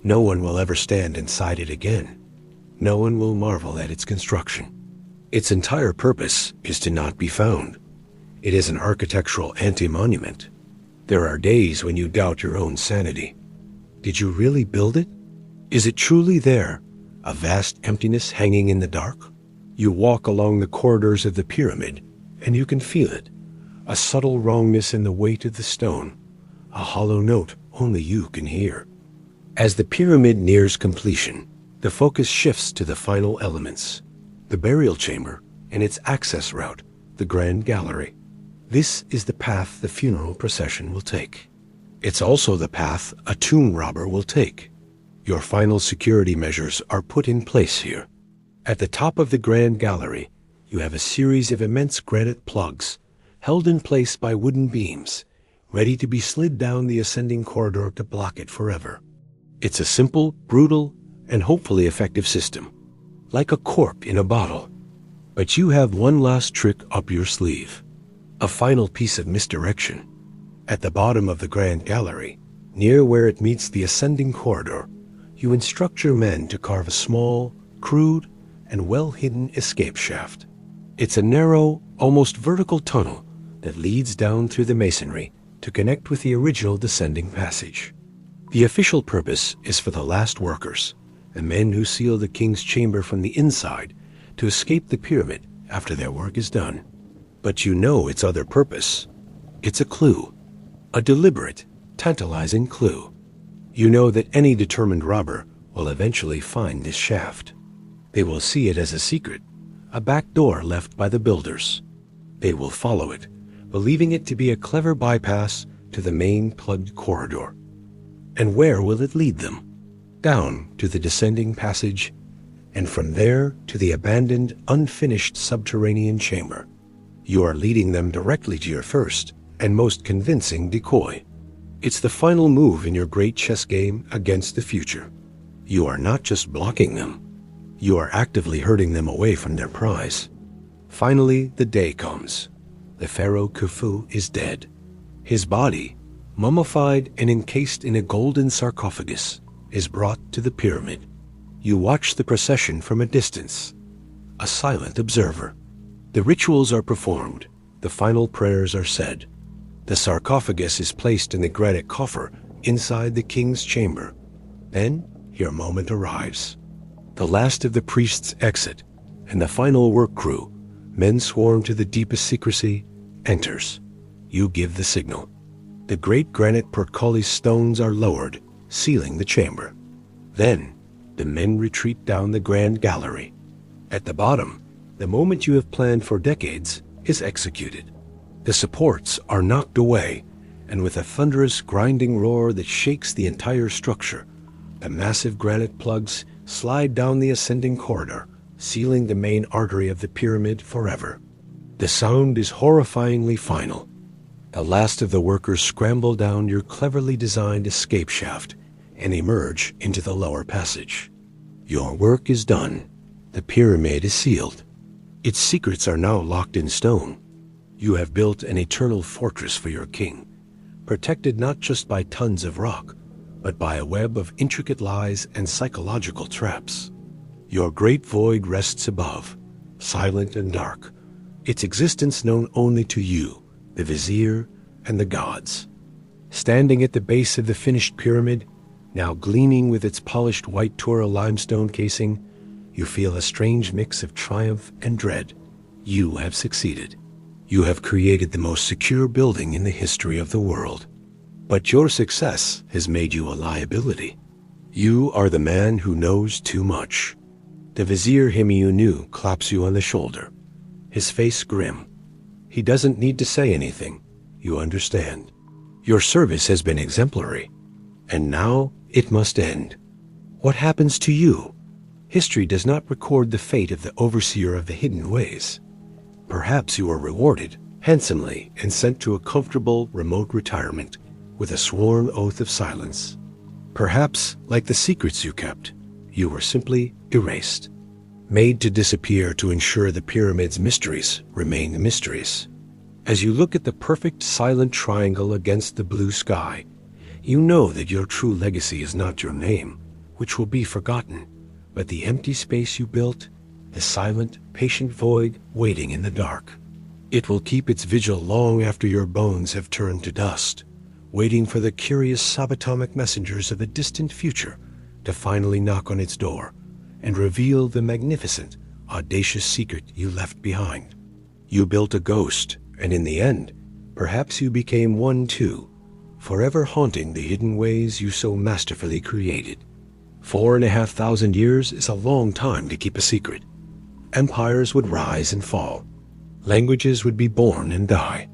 No one will ever stand inside it again. No one will marvel at its construction. Its entire purpose is to not be found. It is an architectural anti-monument. There are days when you doubt your own sanity. Did you really build it? Is it truly there, a vast emptiness hanging in the dark? You walk along the corridors of the pyramid, and you can feel it, a subtle wrongness in the weight of the stone, a hollow note only you can hear. As the pyramid nears completion, The focus shifts to the final elements, the burial chamber and its access route, the grand gallery. This is the path the funeral procession will take. It's also the path a tomb robber will take. Your final security measures are put in place here. At the top of the grand gallery, you have a series of immense granite plugs, held in place by wooden beams, ready to be slid down the ascending corridor to block it forever. It's a simple, brutal, and hopefully effective system, like a cork in a bottle. But you have one last trick up your sleeve, a final piece of misdirection. At the bottom of the grand gallery, near where it meets the ascending corridor, you instruct your men to carve a small, crude, and well-hidden escape shaft. It's a narrow, almost vertical tunnel that leads down through the masonry to connect with the original descending passage. The official purpose is for the last workers, the men who seal the king's chamber from the inside, to escape the pyramid after their work is done. But you know its other purpose. It's a clue, a deliberate, tantalizing clue. You know that any determined robber will eventually find this shaft. They will see it as a secret, a back door left by the builders. They will follow it, believing it to be a clever bypass to the main plugged corridor. And where will it lead them? Down to the descending passage, and from there to the abandoned, unfinished subterranean chamber. You are leading them directly to your first and most convincing decoy. It's the final move in your great chess game against the future. You are not just blocking them. You are actively herding them away from their prize. Finally, the day comes. The pharaoh Khufu is dead. His body, mummified and encased in a golden sarcophagus, is brought to the pyramid. You watch the procession from a distance, a silent observer. The rituals are performed. The final prayers are said. The sarcophagus is placed in the granite coffer inside the king's chamber. Then your moment arrives. The last of the priests exit, and the final work crew, men sworn to the deepest secrecy, enters. You give the signal. The great granite portcullis stones are lowered, sealing the chamber. Then the men retreat down the grand gallery. At the bottom, the moment you have planned for decades is executed. The supports are knocked away, and with a thunderous grinding roar that shakes the entire structure, the massive granite plugs slide down the ascending corridor, sealing the main artery of the pyramid forever. The sound is horrifyingly final. The last of the workers scramble down your cleverly designed escape shaft and emerge into the lower passage. Your work is done. The pyramid is sealed. Its secrets are now locked in stone. You have built an eternal fortress for your king, protected not just by tons of rock, but by a web of intricate lies and psychological traps. Your great void rests above, silent and dark, its existence known only to you, the vizier, and the gods. Standing at the base of the finished pyramid, now gleaming with its polished white Tura limestone casing, you feel a strange mix of triumph and dread. You have succeeded. You have created the most secure building in the history of the world. But your success has made you a liability. You are the man who knows too much. The vizier Himiunu claps you on the shoulder, his face grim. He doesn't need to say anything. You understand. Your service has been exemplary, and now it must end. What happens to you? History does not record the fate of the overseer of the hidden ways. Perhaps you were rewarded handsomely and sent to a comfortable, remote retirement with a sworn oath of silence. Perhaps, like the secrets you kept, you were simply erased, made to disappear to ensure the pyramid's mysteries remain mysteries. As you look at the perfect silent triangle against the blue sky, you know that your true legacy is not your name, which will be forgotten, but the empty space you built, the silent, patient void waiting in the dark. It will keep its vigil long after your bones have turned to dust, waiting for the curious subatomic messengers of a distant future to finally knock on its door and reveal the magnificent, audacious secret you left behind. You built a ghost, and in the end, perhaps you became one too, forever haunting the hidden ways you so masterfully created. 4,500 years is a long time to keep a secret. Empires would rise and fall. Languages would be born and die.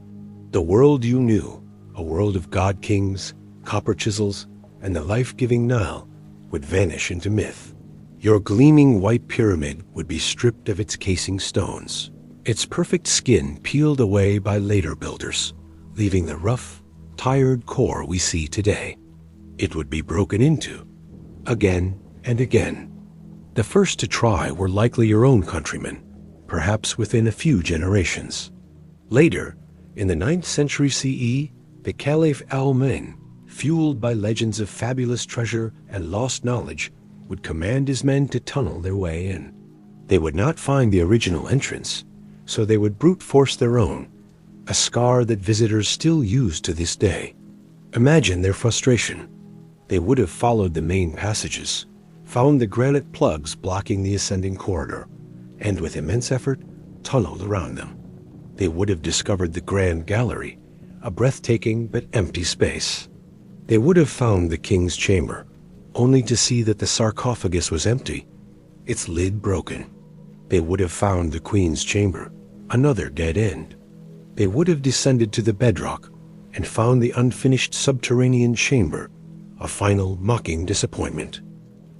The world you knew, a world of god kings, copper chisels, and the life-giving Nile, would vanish into myth. Your gleaming white pyramid would be stripped of its casing stones, its perfect skin peeled away by later builders, leaving the rough, tired core we see today. It would be broken into, again and again. The first to try were likely your own countrymen, perhaps within a few generations. Later, in the 9th century CE, the Caliph al-Ma'n, fueled by legends of fabulous treasure and lost knowledge, would command his men to tunnel their way in. They would not find the original entrance, so they would brute force their own, a scar that visitors still use to this day. Imagine their frustration. They would have followed the main passages, found the granite plugs blocking the ascending corridor, and with immense effort, tunneled around them. They would have discovered the Grand Gallery, a breathtaking but empty space. They would have found the king's chamber, only to see that the sarcophagus was empty, its lid broken. They would have found the queen's chamber, another dead end. They would have descended to the bedrock and found the unfinished subterranean chamber, a final mocking disappointment.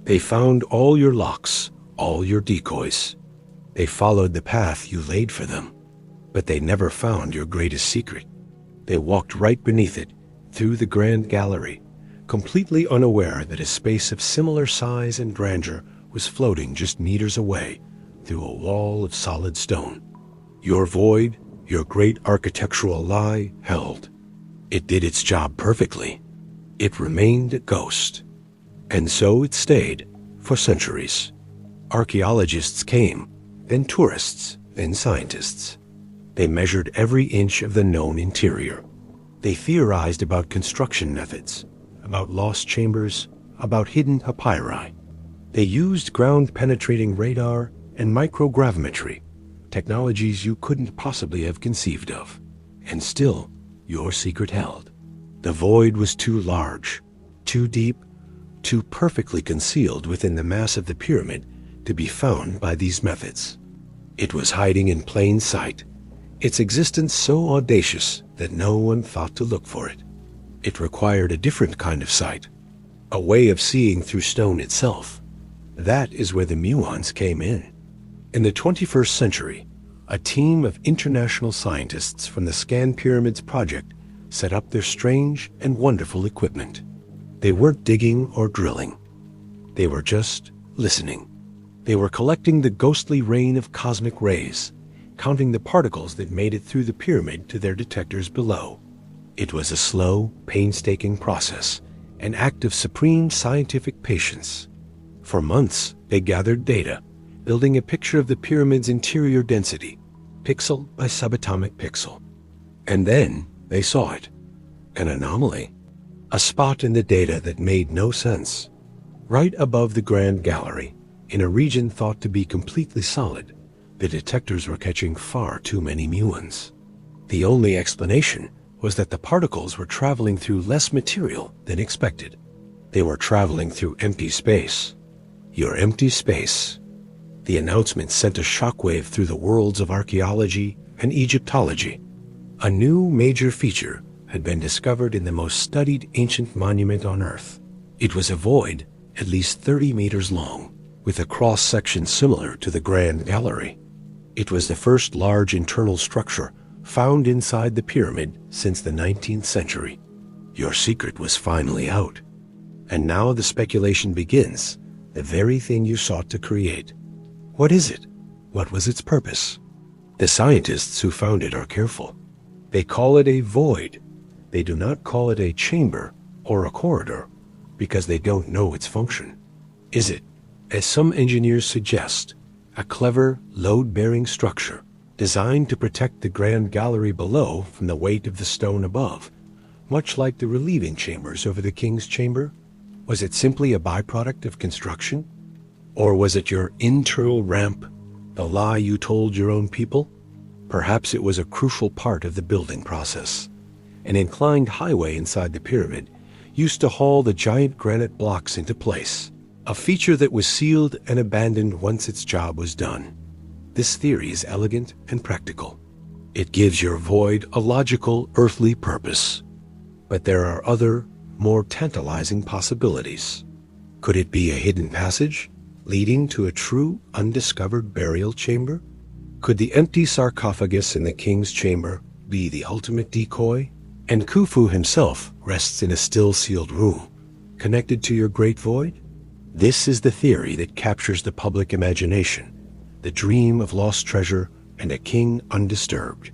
They found all your locks, all your decoys. They followed the path you laid for them, but they never found your greatest secret. They walked right beneath it, through the Grand Gallery, completely unaware that a space of similar size and grandeur was floating just meters away through a wall of solid stone. Your void, your great architectural lie, held. It did its job perfectly. It remained a ghost. And so it stayed for centuries. Archaeologists came, then tourists, then scientists. They measured every inch of the known interior. They theorized about construction methods, about lost chambers, about hidden papyri. They used ground-penetrating radar and microgravimetry, technologies you couldn't possibly have conceived of. And still, your secret held. The void was too large, too deep, too perfectly concealed within the mass of the pyramid to be found by these methods. It was hiding in plain sight, its existence so audacious that no one thought to look for it. It required a different kind of sight, a way of seeing through stone itself. That is where the muons came in. In the 21st century, a team of international scientists from the Scan Pyramids project set up their strange and wonderful equipment. They weren't digging or drilling. They were just listening. They were collecting the ghostly rain of cosmic rays, counting the particles that made it through the pyramid to their detectors below. It was a slow, painstaking process, an act of supreme scientific patience. For months, they gathered data, building a picture of the pyramid's interior density, pixel by subatomic pixel. And then they saw it, an anomaly, a spot in the data that made no sense. Right above the Grand Gallery, in a region thought to be completely solid, the detectors were catching far too many muons. The only explanation was that the particles were traveling through less material than expected. They were traveling through empty space. Your empty space. The announcement sent a shockwave through the worlds of archaeology and Egyptology. A new major feature had been discovered in the most studied ancient monument on Earth. It was a void at least 30 meters long, with a cross-section similar to the Grand Gallery. It was the first large internal structure found inside the pyramid since the 19th century. Your secret was finally out. And now the speculation begins, the very thing you sought to create. What is it? What was its purpose? The scientists who found it are careful. They call it a void. They do not call it a chamber or a corridor because they don't know its function. Is it, as some engineers suggest, a clever, load-bearing structure designed to protect the Grand Gallery below from the weight of the stone above, much like the relieving chambers over the king's chamber? Was it simply a byproduct of construction? Or was it your internal ramp, the lie you told your own people? Perhaps it was a crucial part of the building process. An inclined highway inside the pyramid used to haul the giant granite blocks into place, a feature that was sealed and abandoned once its job was done. This theory is elegant and practical. It gives your void a logical, earthly purpose. But there are other, more tantalizing possibilities. Could it be a hidden passage leading to a true, undiscovered burial chamber? Could the empty sarcophagus in the king's chamber be the ultimate decoy, and Khufu himself rests in a still-sealed room, connected to your great void? This is the theory that captures the public imagination, the dream of lost treasure and a king undisturbed.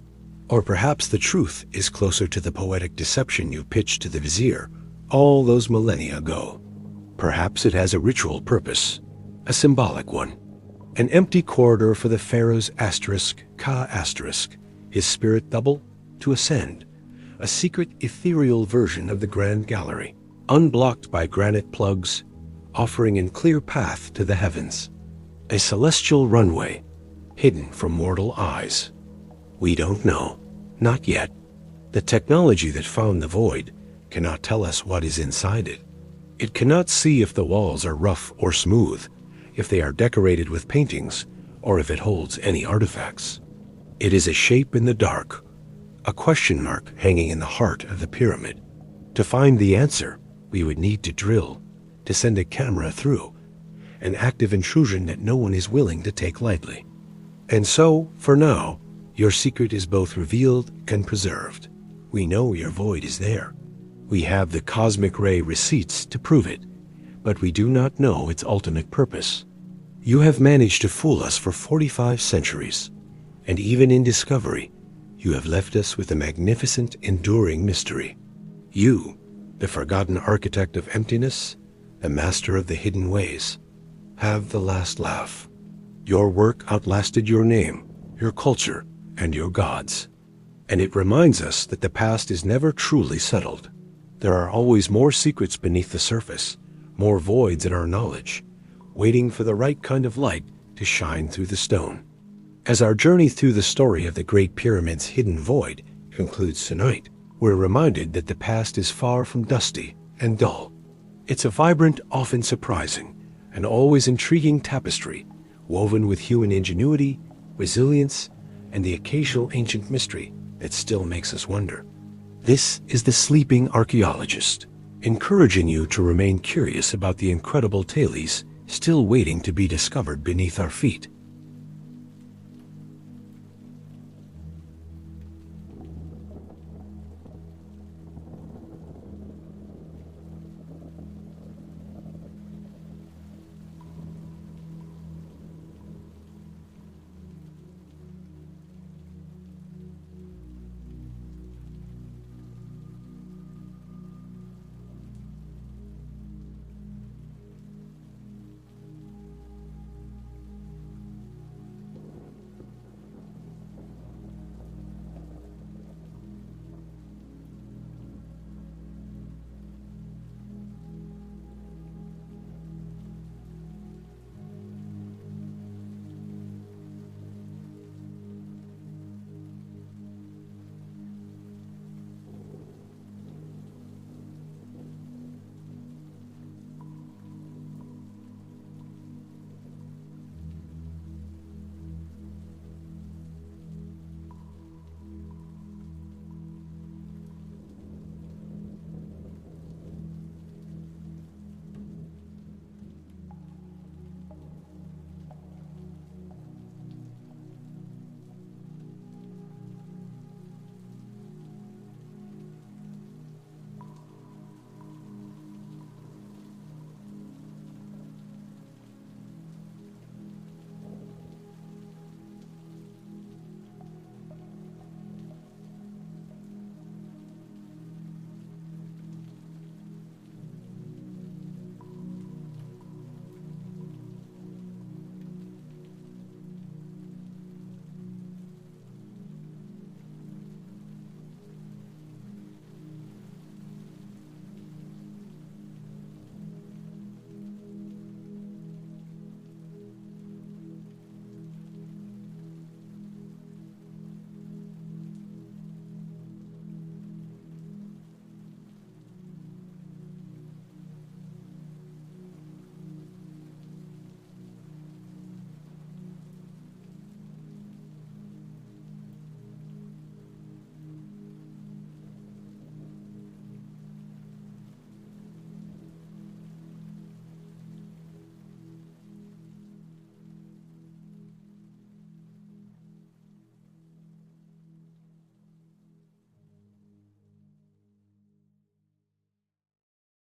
Or perhaps the truth is closer to the poetic deception you pitched to the vizier all those millennia ago. Perhaps it has a ritual purpose, a symbolic one. An empty corridor for the pharaoh's Ka asterisk, his spirit double, to ascend. A secret ethereal version of the Grand Gallery, unblocked by granite plugs, offering a clear path to the heavens. A celestial runway, hidden from mortal eyes. We don't know. Not yet. The technology that found the void cannot tell us what is inside it. It cannot see if the walls are rough or smooth, if they are decorated with paintings, or if it holds any artifacts. It is a shape in the dark, a question mark hanging in the heart of the pyramid. To find the answer, we would need to drill, to send a camera through, an active intrusion that no one is willing to take lightly. And so, for now, your secret is both revealed and preserved. We know your void is there. We have the cosmic ray receipts to prove it, but we do not know its ultimate purpose. You have managed to fool us for 45 centuries, and even in discovery, you have left us with a magnificent, enduring mystery. You, the forgotten architect of emptiness, the master of the hidden ways, have the last laugh. Your work outlasted your name, your culture, and your gods. And it reminds us that the past is never truly settled. There are always more secrets beneath the surface, more voids in our knowledge, waiting for the right kind of light to shine through the stone. As our journey through the story of the Great Pyramid's hidden void concludes tonight, we're reminded that the past is far from dusty and dull. It's a vibrant, often surprising, and always intriguing tapestry, woven with human ingenuity, resilience, and the occasional ancient mystery that still makes us wonder. This is the Sleeping Archaeologist, encouraging you to remain curious about the incredible tales still waiting to be discovered beneath our feet.